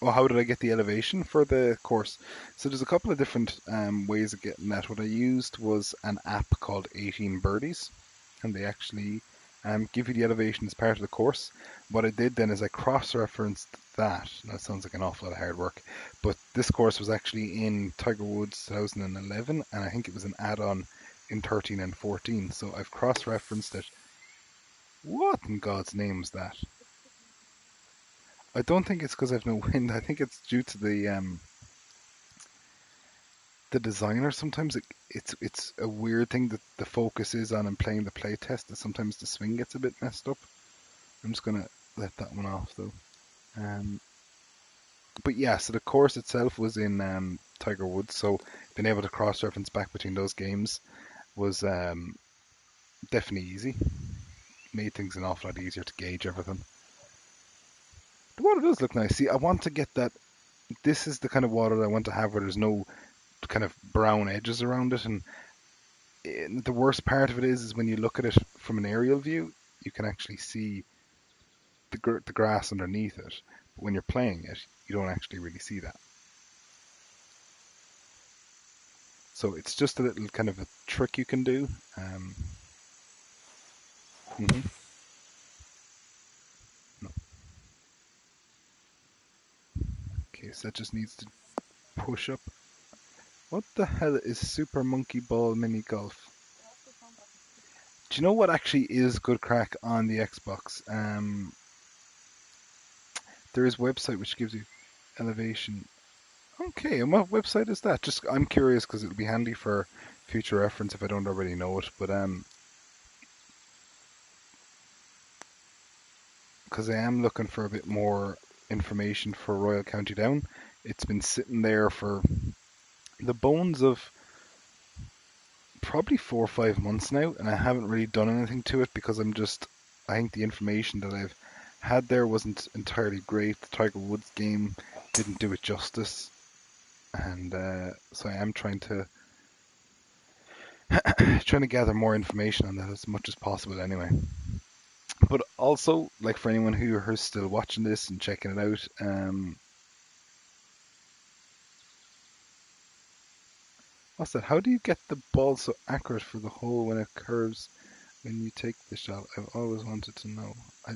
S1: Well, how did I get the elevation for the course? So there's a couple of different ways of getting that. What I used was an app called 18 Birdies, and they actually give you the elevation as part of the course. What I did then is I cross-referenced that. That sounds like an awful lot of hard work, but this course was actually in Tiger Woods 2011, and I think it was an add-on in 13 and 14. So I've cross-referenced it. What in God's name is that? I don't think it's because I've no wind. I think it's due to the designer. Sometimes it's a weird thing that the focus is on and playing the playtest that sometimes the swing gets a bit messed up. I'm just gonna let that one off though. Um, but yeah, so the course itself was in Tiger Woods, so being able to cross-reference back between those games was definitely easy. Made things an awful lot easier to gauge everything. The water does look nice. See, I want to get that. This is the kind of water that I want to have where there's no kind of brown edges around it, and the worst part of it is when you look at it from an aerial view, you can actually see the grass underneath it. But when you're playing it, you don't actually really see that. So it's just a little kind of a trick you can do. Mhm. No. Okay, so that just needs to push up. What the hell is Super Monkey Ball Mini Golf?
S2: That's the phone button.
S1: Do you know what actually is good crack on the Xbox? There is a website which gives you elevation. Okay, and what website is that? Just I'm curious because it'll be handy for future reference if I don't already know it. But because I am looking for a bit more information for Royal County Down. It's been sitting there for the bones of probably 4 or 5 months now, and I haven't really done anything to it because I think the information that I've had there wasn't entirely great. The Tiger Woods game didn't do it justice, and so I am trying to gather more information on that as much as possible anyway. But also, like for anyone who's still watching this and checking it out, what's that? How do you get the ball so accurate for the hole when it curves when you take the shot? I've always wanted to know. I,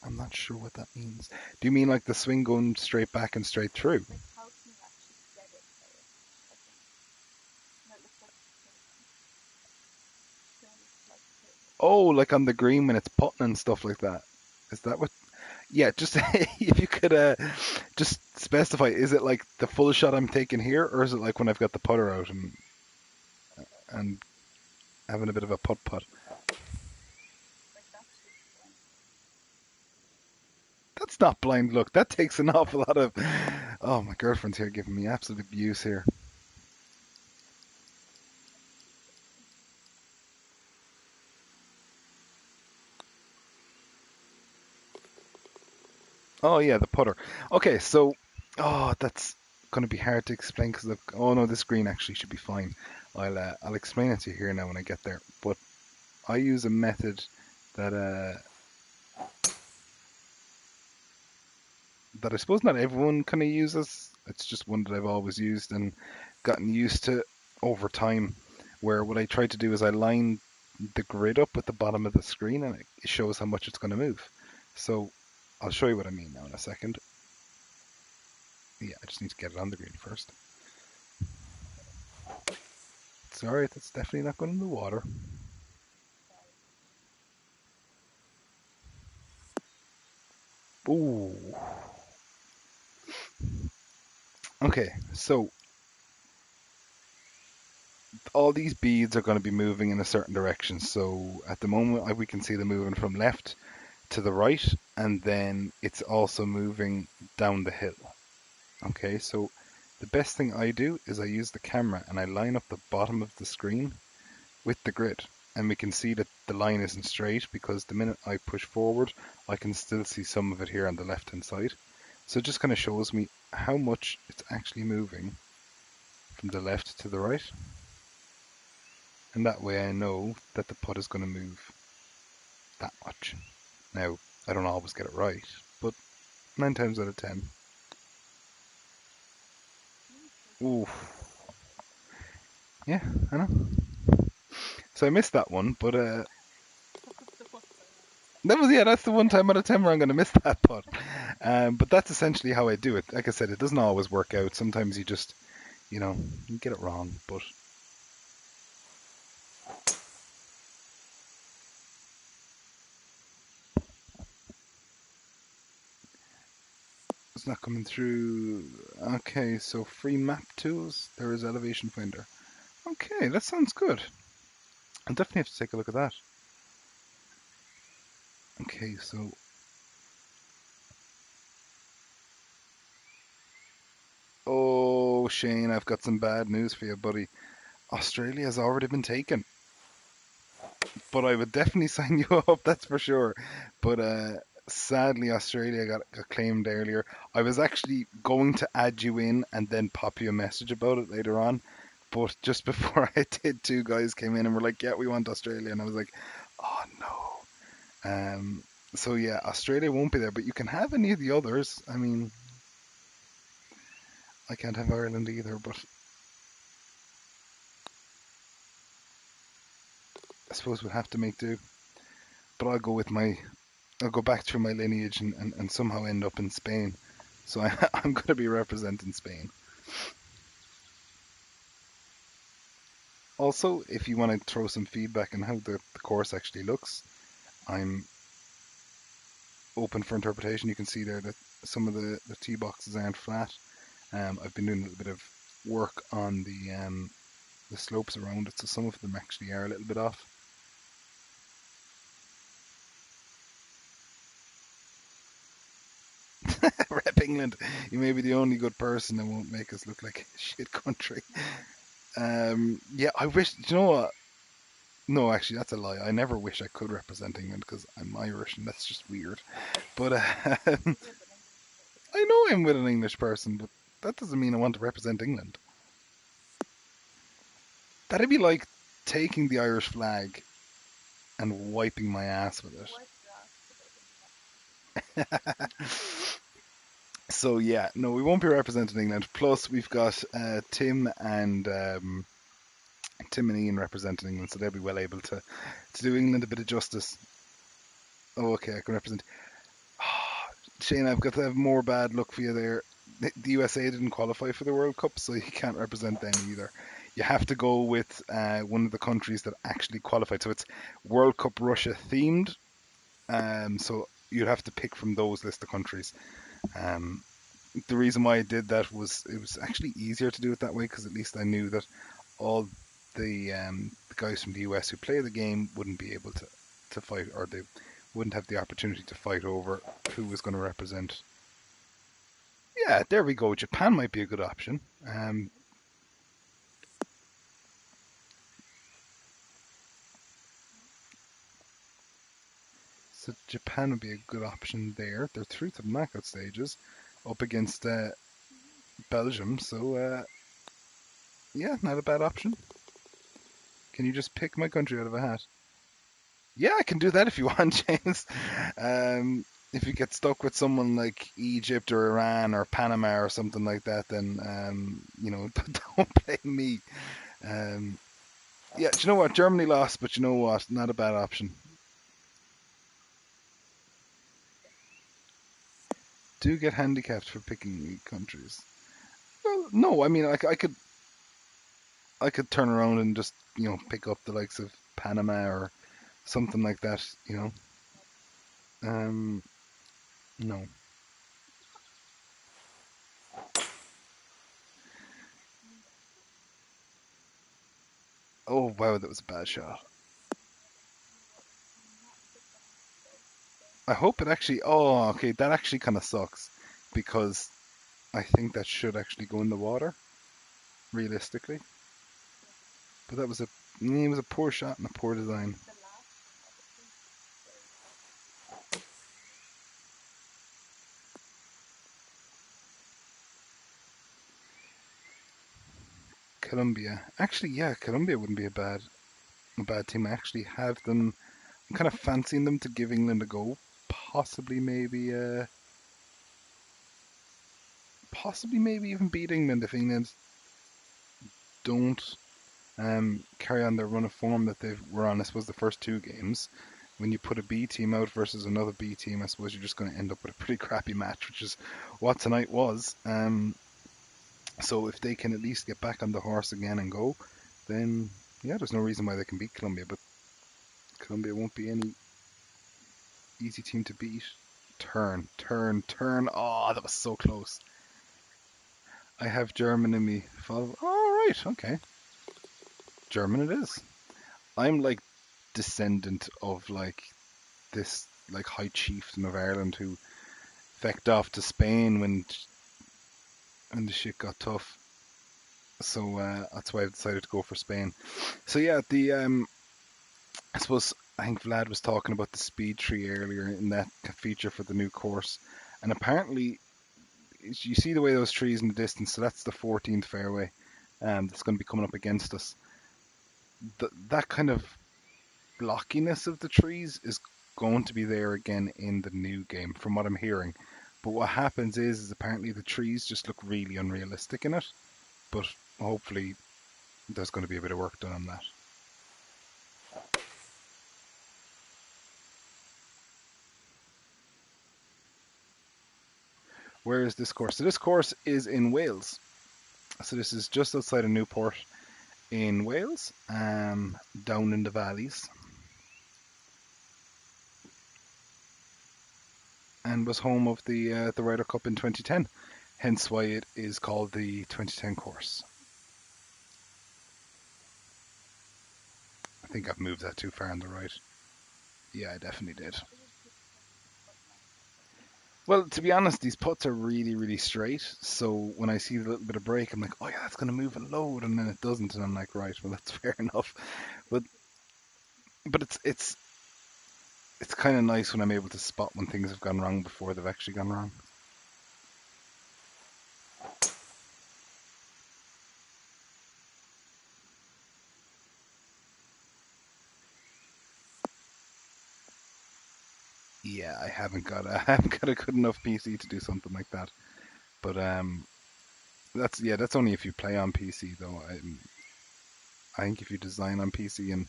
S1: I'm not sure what that means. Do you mean like the swing going straight back and straight through?
S2: Like, how can you actually get it there? I think. No, it looks like it's curving. Showing it's like curving.
S1: Oh, like on the green when it's putting and stuff like that. Is that what? Yeah, just if you could just specify, is it like the full shot I'm taking here, or is it like when I've got the putter out and having a bit of a putt putt?
S2: Like, that's just blind.
S1: That's not blind luck. That takes an awful lot of. Oh, my girlfriend's here giving me absolute abuse here. Oh yeah, the putter. Okay, so that's going to be hard to explain because oh no, this green actually should be fine. I'll explain it to you here now when I get there. But I use a method that that I suppose not everyone kind of uses. It's just one that I've always used and gotten used to over time. Where what I try to do is I line the grid up at the bottom of the screen and it shows how much it's going to move. So I'll show you what I mean now in a second. Yeah, I just need to get it on the green first. It's alright, that's definitely not going in the water. Ooh. Okay, so all these beads are going to be moving in a certain direction. So at the moment, we can see them moving from left to the right, and then it's also moving down the hill. Okay, so the best thing I do is I use the camera and I line up the bottom of the screen with the grid. And we can see that the line isn't straight because the minute I push forward, I can still see some of it here on the left hand side. So it just kind of shows me how much it's actually moving from the left to the right. And that way I know that the putt is going to move that much. Now, I don't always get it right, but 9 times out of 10. Ooh, yeah, I know. So I missed that one, but that's the one time out of 10 where I'm going to miss that putt. But that's essentially how I do it. Like I said, it doesn't always work out. Sometimes you just, you get it wrong, but it's not coming through. Okay, so free map tools. There is elevation finder. Okay, that sounds good. I'll definitely have to take a look at that. Okay, so oh, Shane, I've got some bad news for you, buddy. Australia has already been taken, but I would definitely sign you up, that's for sure. But sadly, Australia got claimed earlier. I was actually going to add you in and then pop you a message about it later on, but just before I did, two guys came in and were like, "Yeah, we want Australia," and I was like, "Oh no." So yeah, Australia won't be there, but you can have any of the others. I mean, I can't have Ireland either, but I suppose we'll have to make do. But I'll go back through my lineage and somehow end up in Spain. So I'm going to be representing Spain. Also, if you want to throw some feedback on how the course actually looks, I'm open for interpretation. You can see there that some of the tee boxes aren't flat. I've been doing a little bit of work on the slopes around it, so some of them actually are a little bit off. Rep England, you may be the only good person that won't make us look like a shit country. Yeah, I wish. Do you know what? No, actually, that's a lie. I never wish I could represent England because I'm Irish and that's just weird. But I know I'm with an English person, but that doesn't mean I want to represent England. That'd be like taking the Irish flag and wiping my ass with it. So yeah, no, we won't be representing England. Plus, we've got Tim and Ian representing England, so they'll be well able to do England a bit of justice. Oh, okay, I can represent. Shane, I've got to have more bad luck for you there. The USA didn't qualify for the World Cup, so you can't represent them either. You have to go with one of the countries that actually qualified. So it's World Cup Russia themed. So you'd have to pick from those list of countries. Um, the reason why I did that was it was actually easier to do it that way because at least I knew that all the guys from the US who play the game wouldn't be able to fight, or they wouldn't have the opportunity to fight over who was going to represent. Yeah, there we go. Japan might be a good option. So Japan would be a good option there. They're through to the knockout stages, up against Belgium. So yeah, not a bad option. Can you just pick my country out of a hat? Yeah, I can do that if you want, James. If you get stuck with someone like Egypt or Iran or Panama or something like that, then don't blame me. Um, yeah, do you know what? Germany lost, but you know what? Not a bad option. do get handicapped for picking countries. Well, no, I mean, I could turn around and just pick up the likes of Panama or something like that. Um, no. Oh wow, that was a bad shot. I hope it actually. Oh, okay, that actually kind of sucks because I think that should actually go in the water realistically. But that was it was a poor shot and a poor design. Colombia, actually, yeah, Colombia wouldn't be a bad team. I actually have them. I'm kind of fancying them to give England a go. Possibly, maybe even beat England if England don't carry on their run of form that they were on. I suppose the first two games, when you put a B team out versus another B team, I suppose you're just going to end up with a pretty crappy match, which is what tonight was. So if they can at least get back on the horse again and go, then yeah, there's no reason why they can beat Colombia. But Colombia won't be any easy team to beat. Turn, turn, turn. Oh, that was so close. I have German in me. All right, okay. German it is. I'm like descendant of like this like high chieftain of Ireland who fecked off to Spain when the shit got tough. So that's why I've decided to go for Spain. So yeah, the I suppose I think Vlad was talking about the speed tree earlier in that feature for the new course, and apparently you see the way those trees in the distance. So that's the 14th fairway, that's going to be coming up against us. That kind of blockiness of the trees is going to be there again in the new game, from what I'm hearing. But what happens is apparently the trees just look really unrealistic in it. But hopefully there's going to be a bit of work done on that. Where is this course? So this course is in Wales. So this is just outside of Newport in Wales, down in the valleys, and was home of the Ryder Cup in 2010. Hence why it is called the 2010 course. I think I've moved that too far on the right. Yeah, I definitely did. Well, to be honest, these putts are really, really straight. So when I see the little bit of break, I'm like, oh yeah, that's going to move a load, and then it doesn't, and I'm like, right, well that's fair enough. But it's kind of nice when I'm able to spot when things have gone wrong before they've actually gone wrong. Yeah, I haven't got I haven't got a good enough PC to do something like that. But that's only if you play on PC though. I think if you design on PC and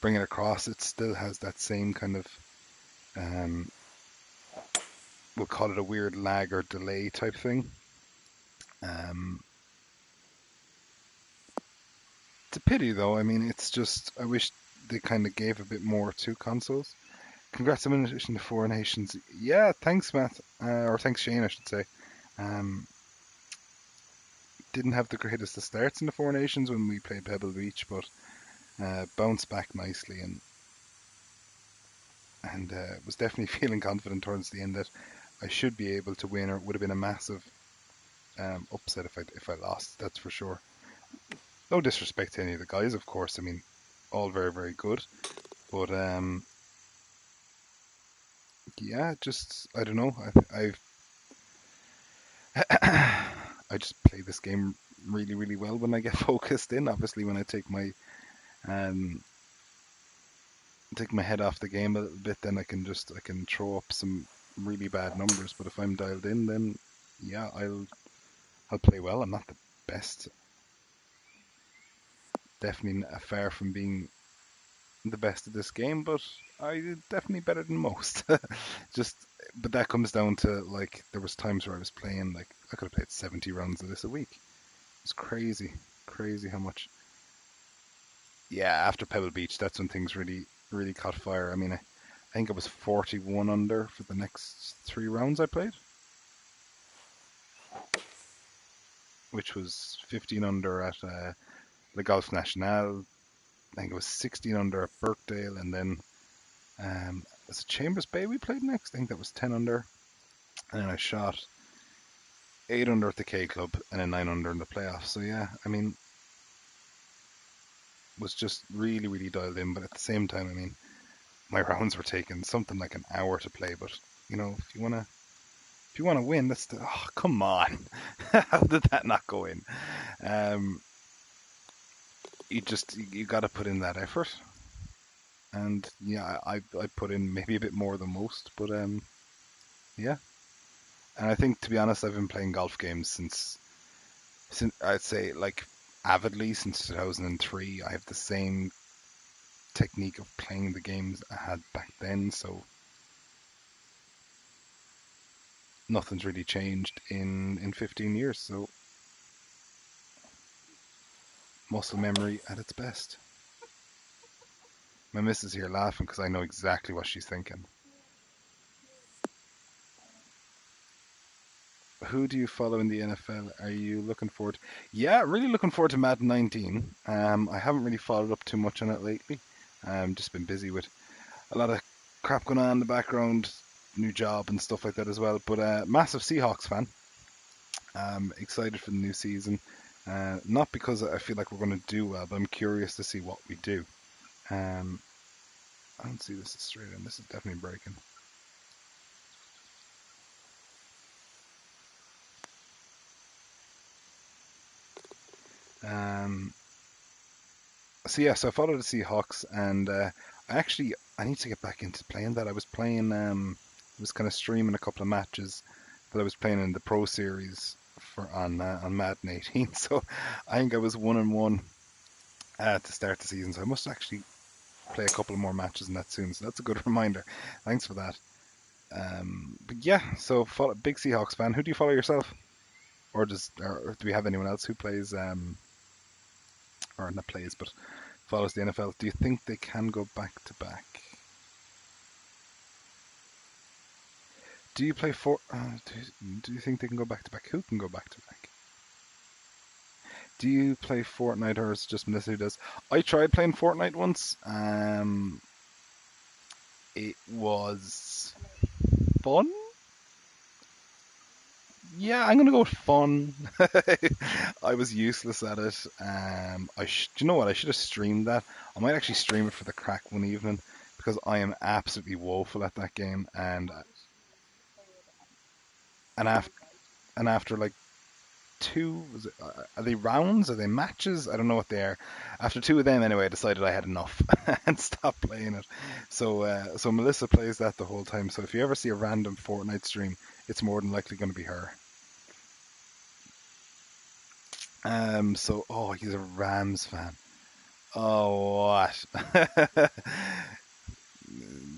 S1: bring it across, it still has that same kind of um, we'll call it a weird lag or delay type thing. Um, it's a pity though. I mean, it's just I wish they kind of gave a bit more to consoles. Congrats on winning the Four Nations. Yeah, thanks, Matt, or thanks, Shane, I should say. Um, didn't have the greatest of starts in the Four Nations when we played Pebble Beach, but bounced back nicely and was definitely feeling confident towards the end that I should be able to win, or it would have been a massive upset if I lost. That's for sure. No disrespect to any of the guys, of course. I mean, all very very good, but yeah, just I don't know. I just play this game really really well when I get focused in. Obviously, when I um take my head off the game a little bit, then I can throw up some really bad numbers. But if I'm dialed in, then yeah, I'll play well. I'm not the best, definitely far from being the best at this game, but I did definitely better than most. Just, but that comes down to like there was times where I was playing like I could have played 70 rounds of this a week. It's crazy, crazy how much. Yeah, after Pebble Beach, that's when things really caught fire. I mean, I think I was 41 under for the next 3 rounds I played, which was 15 under at Le Golf National. I think it was 16 under at Birkdale, and then was it Chambers Bay we played next? I think that was 10 under, and then I shot 8 under at the K Club, and then 9 under in the playoffs. So yeah, I mean, was just really dialed in. But at the same time, I mean, my rounds were taking something like an hour to play. But if you wanna win, come on, how did that not go in? Um, you got to put in that effort, and yeah, I put in maybe a bit more than most, but yeah. And I think, to be honest, I've been playing golf games since I'd say like avidly since 2003. I have the same technique of playing the games I had back then, so nothing's really changed in 15 years. So muscle memory at its best. My missus here laughing because I know exactly what she's thinking. Who do you follow in the NFL? Are you looking forward? Yeah, really looking forward to Madden 19. I haven't really followed up too much on it lately. Just been busy with a lot of crap going on in the background, new job and stuff like that as well. But massive Seahawks fan. Excited for the new season. Not because I feel like we're going to do well, but I'm curious to see what we do. Um, I don't see this is straight in. This is definitely breaking. Um, so yeah, so I followed the Seahawks, and I need to get back into playing that. I was playing, I was kind of streaming a couple of matches that I was playing in the Pro Series for on Madden 18. So I think I was 1-1 to start the season. So I must actually play a couple of more matches in that soon. So that's a good reminder. Thanks for that. But yeah, so big Seahawks fan. Who do you follow yourself, or do we have anyone else who plays or not plays but follows the NFL? Do you think they can go back to back? Do you play for? Do you think they can go back to back? Who can go back to back? Do you play Fortnite or is it just Melissa who does? I tried playing Fortnite once. It was fun. Yeah, I'm gonna go with fun. I was useless at it. Do you know what? I should have streamed that. I might actually stream it for the crack one evening because I am absolutely woeful at that game. And after like are they rounds? Are they matches? I don't know what they are. After two of them, anyway, I decided I had enough and stopped playing it. So Melissa plays that the whole time. So if you ever see a random Fortnite stream, it's more than likely going to be her. Oh, he's a Rams fan. Oh, what?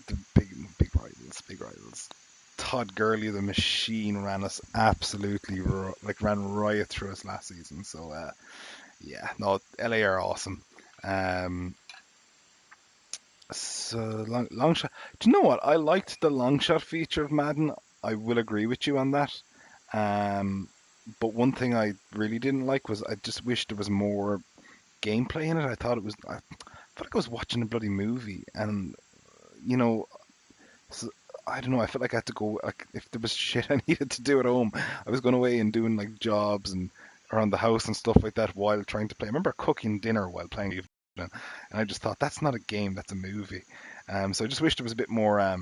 S1: The big rivals, big rivals. Todd Gurley, the machine, ran us absolutely ran riot through us last season. So yeah, no, LA are awesome. Um, so long shot. Do you know what? I liked the long shot feature of Madden. I will agree with you on that. Um, but one thing I really didn't like was I just wish there was more gameplay in it. I felt like I was watching a bloody movie, and you know, so, I don't know. I felt like I had to go. Like, if there was shit I needed to do at home, I was going away and doing like jobs and around the house and stuff like that while trying to play. I remember cooking dinner while playing evening, and I just thought that's not a game, that's a movie. So I just wish there was a bit more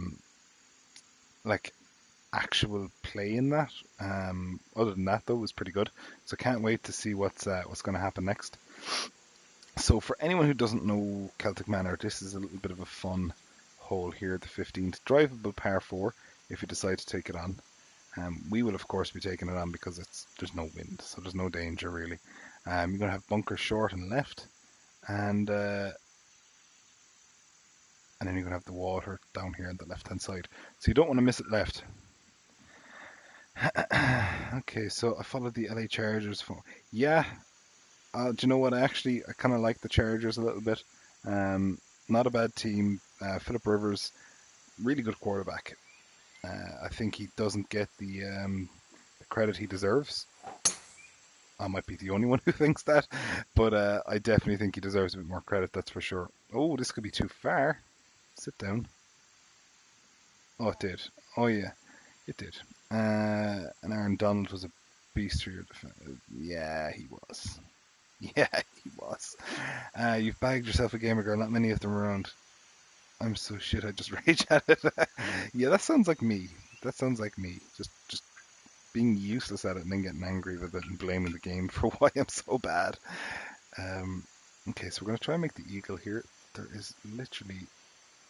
S1: like actual play in that. Other than that, though, it was pretty good. So can't wait to see what's going to happen next. So for anyone who doesn't know Celtic Manor, this is a little bit of a fun hole here, the 15th, drivable par 4 if you decide to take it on. We will of course be taking it on because there's no wind, so there's no danger really. You're going to have bunker short and left, and and then you're going to have the water down here on the left hand side. So you don't want to miss it left. Okay, so I followed the LA Chargers. Yeah, do you know what? I kind of like the Chargers a little bit. Um, Not a bad team. Philip Rivers, really good quarterback. I think he doesn't get the credit he deserves. I might be the only one who thinks that, but I definitely think he deserves a bit more credit. That's for sure. Oh, this could be too far. Sit down. Oh, it did. Oh yeah, it did. And Aaron Donald was a beast for your defense. Yeah, he was. Yeah, he was. You've bagged yourself a gamer girl. Not many of them around. I'm so shit. I just rage at it. Yeah, that sounds like me. That sounds like me. Just being useless at it and then getting angry with it and blaming the game for why I'm so bad. Um, okay, so we're gonna try and make the eagle here. There is literally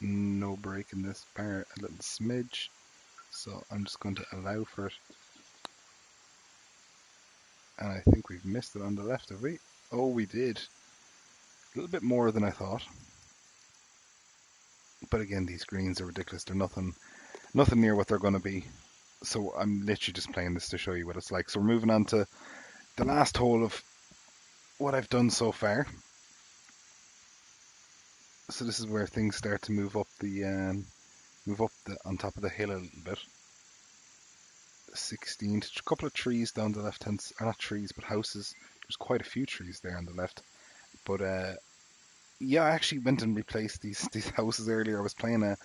S1: no break in this bar, a little smidge. So I'm just going to allow for it. And I think we've missed it on the left, have we? Oh, we did. A little bit more than I thought. But again, these greens are ridiculous. They're nothing near what they're going to be. So I'm literally just playing this to show you what it's like. So we're moving on to the last hole of what I've done so far. So this is where things start to move up the on top of the hill a little bit. 16, a couple of trees down the left hand, or not trees, but houses. There's quite a few trees there on the left. But yeah, I actually went and replaced these houses earlier. I was playing a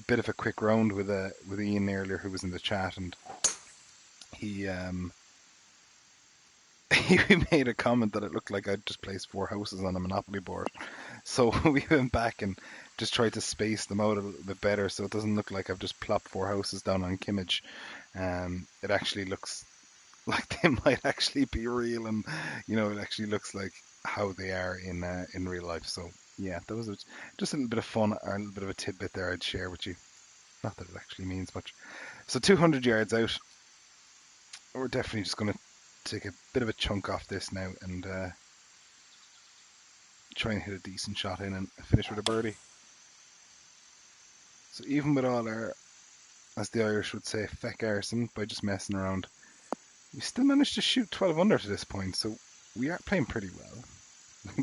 S1: bit of a quick round with Ian earlier, who was in the chat, and he he made a comment that it looked like I'd just placed 4 houses on a Monopoly board. So we went back and just tried to space them out a little bit better, so it doesn't look like I've just plopped 4 houses down on Kimmage. It actually looks like they might actually be real, and it actually looks like how they are in real life. So yeah, that was just a little bit of fun, or a little bit of a tidbit there I'd share with you. Not that it actually means much. So 200 yards out, we're definitely just going to take a bit of a chunk off this now and try and hit a decent shot in and finish with a birdie. So even with all our, as the Irish would say, feck arson by just messing around, we still managed to shoot 12 under to this point. So we are playing pretty well,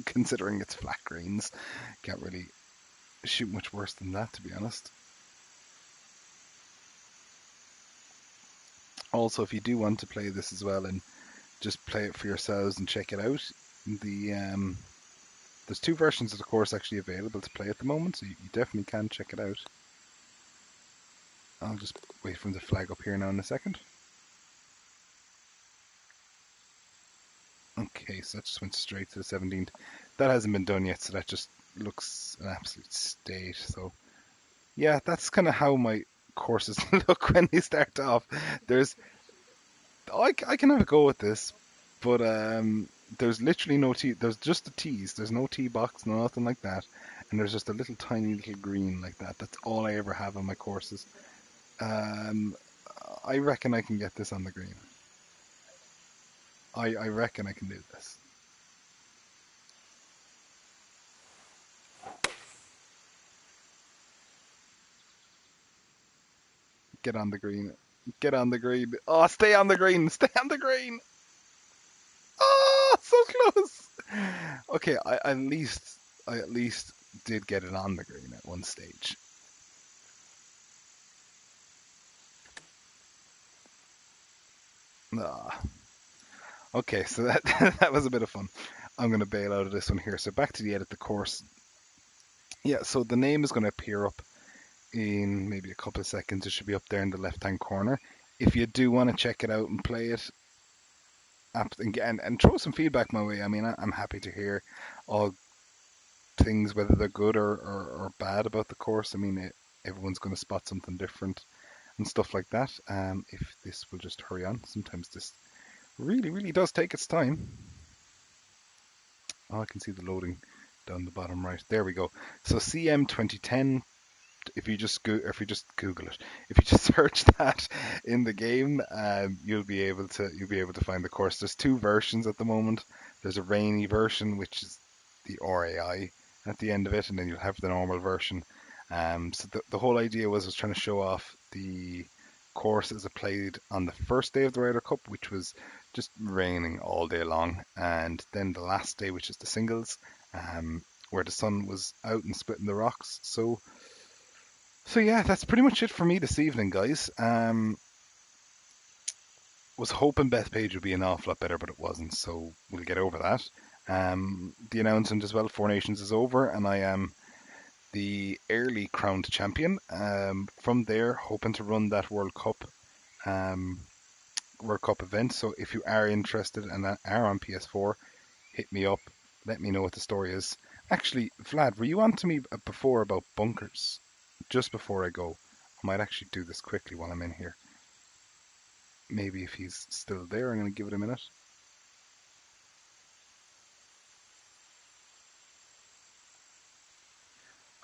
S1: considering it's flat greens. Can't really shoot much worse than that, to be honest. Also, if you do want to play this as well and just play it for yourselves and check it out, there's 2 versions of the course actually available to play at the moment, so you definitely can check it out. I'll just wait for them to flag up here now in a second. Okay, so that just went straight to the 17th. That hasn't been done yet, so that just looks an absolute state. So yeah, that's kind of how my courses look when they start off. I can have a go with this, but there's literally no tee. There's just the tees. There's no tee box, no nothing like that. And there's just a little tiny little green like that. That's all I ever have on my courses. Um, I reckon I can get this on the green. I reckon I can do this. Get on the green. Get on the green. Oh, stay on the green. Stay on the green. Oh, so close. Okay, I at least did get it on the green at one stage. Ah. Okay, so that that was a bit of fun. I'm going to bail out of this one here. So back to the edit the course. Yeah, so the name is going to appear up in maybe a couple of seconds. It should be up there in the left-hand corner. If you do want to check it out and play it, and throw some feedback my way. I mean, I'm happy to hear all things, whether they're good or bad about the course. I mean, everyone's going to spot something different and stuff like that. If this will just hurry on, sometimes this really, really does take its time. Oh, I can see the loading down the bottom right. There we go. So CM 2010. If you just Google it, if you just search that in the game, you'll be able to find the course. There's 2 versions at the moment. There's a rainy version, which is the RAI at the end of it, and then you'll have the normal version. So the whole idea was trying to show off the course as it played on the first day of the Ryder Cup, which was just raining all day long, and then the last day, which is the singles, um, where the sun was out and splitting the rocks. So yeah, that's pretty much it for me this evening, guys. Was hoping Bethpage would be an awful lot better, but it wasn't, so we'll get over that. The announcement as well, Four Nations is over, and I am the early crowned champion. From there, hoping to run that um, World Cup event. So if you are interested and are on PS4, hit me up. Let me know what the story is. Actually, Vlad, were you on to me before about bunkers? Just before I go, I might actually do this quickly while I'm in here. Maybe if he's still there, I'm going to give it a minute.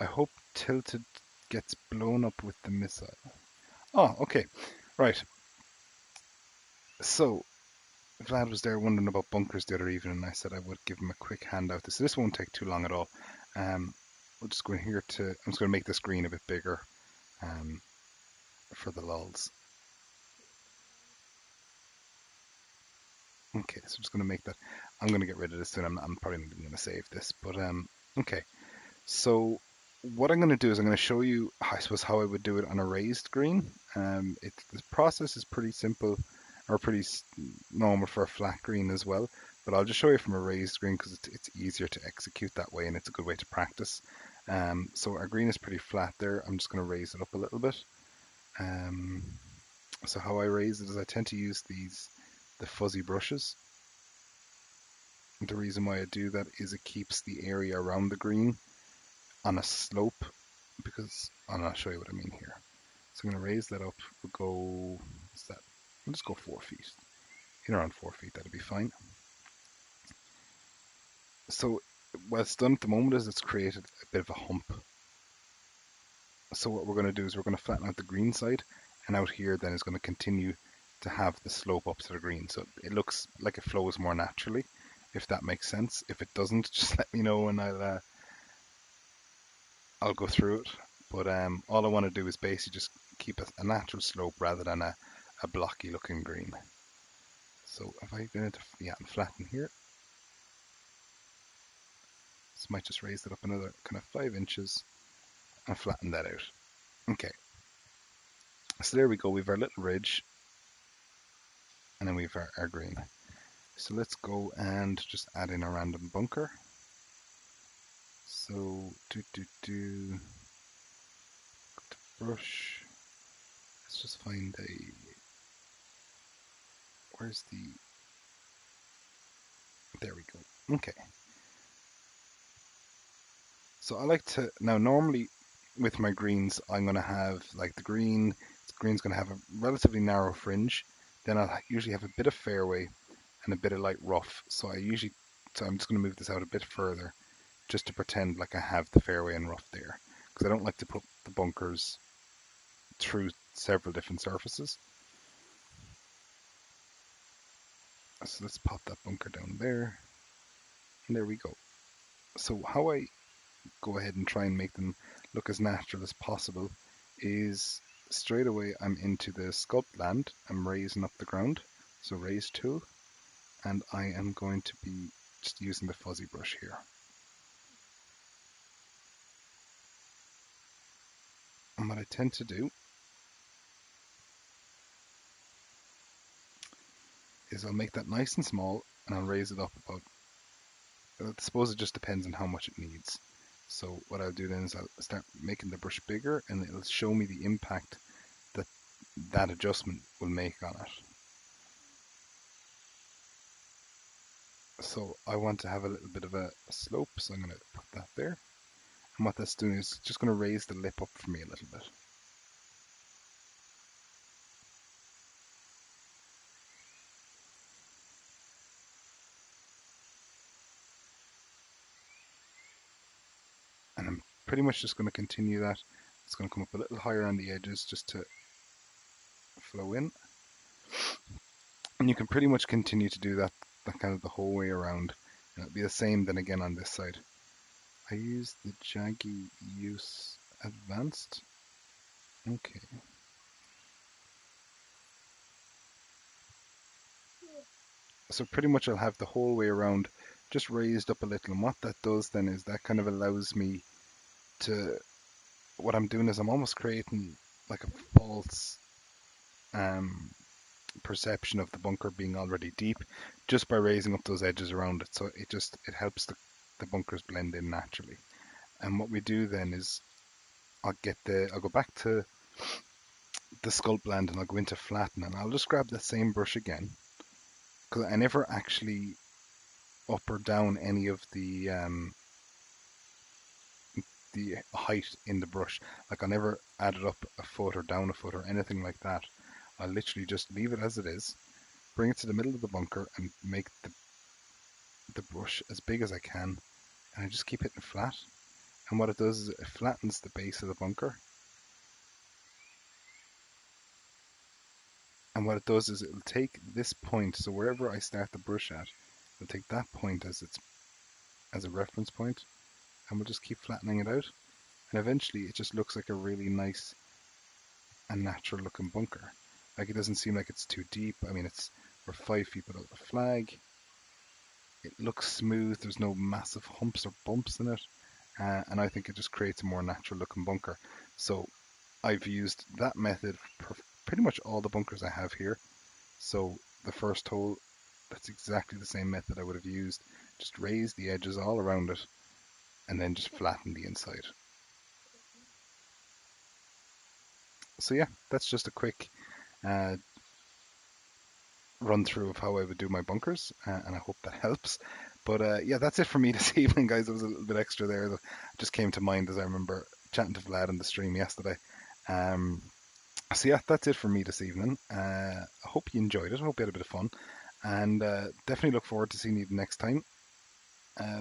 S1: I hope Tilted gets blown up with the missile. Oh, okay. Right. So, Vlad was there wondering about bunkers the other evening, and I said I would give him a quick handout. This won't take too long at all. Um, we'll just go in here to. I'm just going to make the screen a bit bigger um, for the lulls. Okay, so I'm just going to make that. I'm going to get rid of this soon. I'm probably not even going to save this, but okay. So what I'm going to do is I'm going to show you, I suppose, how I would do it on a raised green. The process is pretty simple, or pretty normal for a flat green as well. But I'll just show you from a raised green because it's easier to execute that way, and it's a good way to practice. So our green is pretty flat there. I'm just going to raise it up a little bit. Um, so how I raise it is I tend to use the fuzzy brushes. The reason why I do that is it keeps the area around the green on a slope because I'll show you what I mean here. So I'm going to raise that up. We'll go, what's that? We'll just go 4 feet. In around 4 feet, that'll be fine. So what it's done at the moment is it's created a bit of a hump. So what we're going to do is we're going to flatten out the green side, and out here then is going to continue to have the slope up to the green. So it looks like it flows more naturally, if that makes sense. If it doesn't, just let me know and I'll go through it. But all I want to do is basically just keep a natural slope rather than a blocky looking green. So if I go into flatten here, this might just raise it up another kind of 5 inches and flatten that out. Okay, so there we go. We've our little ridge, and then we've our green. So let's go and just add in a random bunker. So brush. Let's just find where's the, there we go. Okay. So I like to, now normally with my greens, I'm going to have like the green's going to have a relatively narrow fringe. Then I'll usually have a bit of fairway and a bit of light rough. So I'm just going to move this out a bit further just to pretend like I have the fairway and rough there. Because I don't like to put the bunkers through several different surfaces. So let's pop that bunker down there. And there we go. So how I go ahead and try and make them look as natural as possible is straight away I'm into the sculpt land. I'm raising up the ground. So raise tool. And I am going to be just using the fuzzy brush here. And what I tend to do is I'll make that nice and small and I'll raise it up about, I suppose it just depends on how much it needs. So what I'll do then is I'll start making the brush bigger and it'll show me the impact that that adjustment will make on it. So I want to have a little bit of a slope, so I'm going to put that there. And what that's doing is just going to raise the lip up for me a little bit. And I'm pretty much just going to continue that. It's going to come up a little higher on the edges just to flow in. And you can pretty much continue to do that kind of the whole way around. And it'll be the same then again on this side. I use the Jaggy use advanced. Okay. So pretty much I'll have the whole way around just raised up a little. And what that does then is that kind of allows me to, what I'm doing is I'm almost creating like a false um, perception of the bunker being already deep just by raising up those edges around it. So it helps the bunkers blend in naturally. And what we do then is I'll go back to the sculpt blend and I'll go into flatten and I'll just grab the same brush again because I never actually up or down any of the height in the brush. Like I never add it up a foot or down a foot or anything like that. I literally just leave it as it is, bring it to the middle of the bunker and make the brush as big as I can, and I just keep hitting flat. And what it does is it flattens the base of the bunker. And what it does is it'll take this point, so wherever I start the brush at, it'll take that point as a reference point, and we'll just keep flattening it out. And eventually it just looks like a really nice and natural looking bunker. Like it doesn't seem like it's too deep. I mean, we're 5 feet below the flag. It looks smooth. There's no massive humps or bumps in it, and I think it just creates a more natural looking bunker. So I've used that method for pretty much all the bunkers I have here. So the first hole, that's exactly the same method I would have used. Just raise the edges all around it, and then just flatten the inside. So yeah, that's just a quick uh, run through of how I would do my bunkers, and I hope that helps. But yeah, that's it for me this evening, guys. There was a little bit extra there that just came to mind as I remember chatting to Vlad in the stream yesterday. Um, so yeah, that's it for me this evening. I hope you enjoyed it. I hope you had a bit of fun, and definitely look forward to seeing you next time.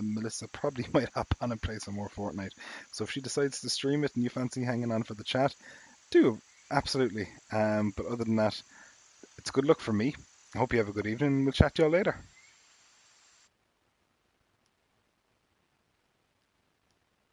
S1: Melissa probably might hop on and play some more Fortnite. So if she decides to stream it and you fancy hanging on for the chat, do absolutely. But other than that, it's good luck for me. I hope you have a good evening. We'll chat to you all later.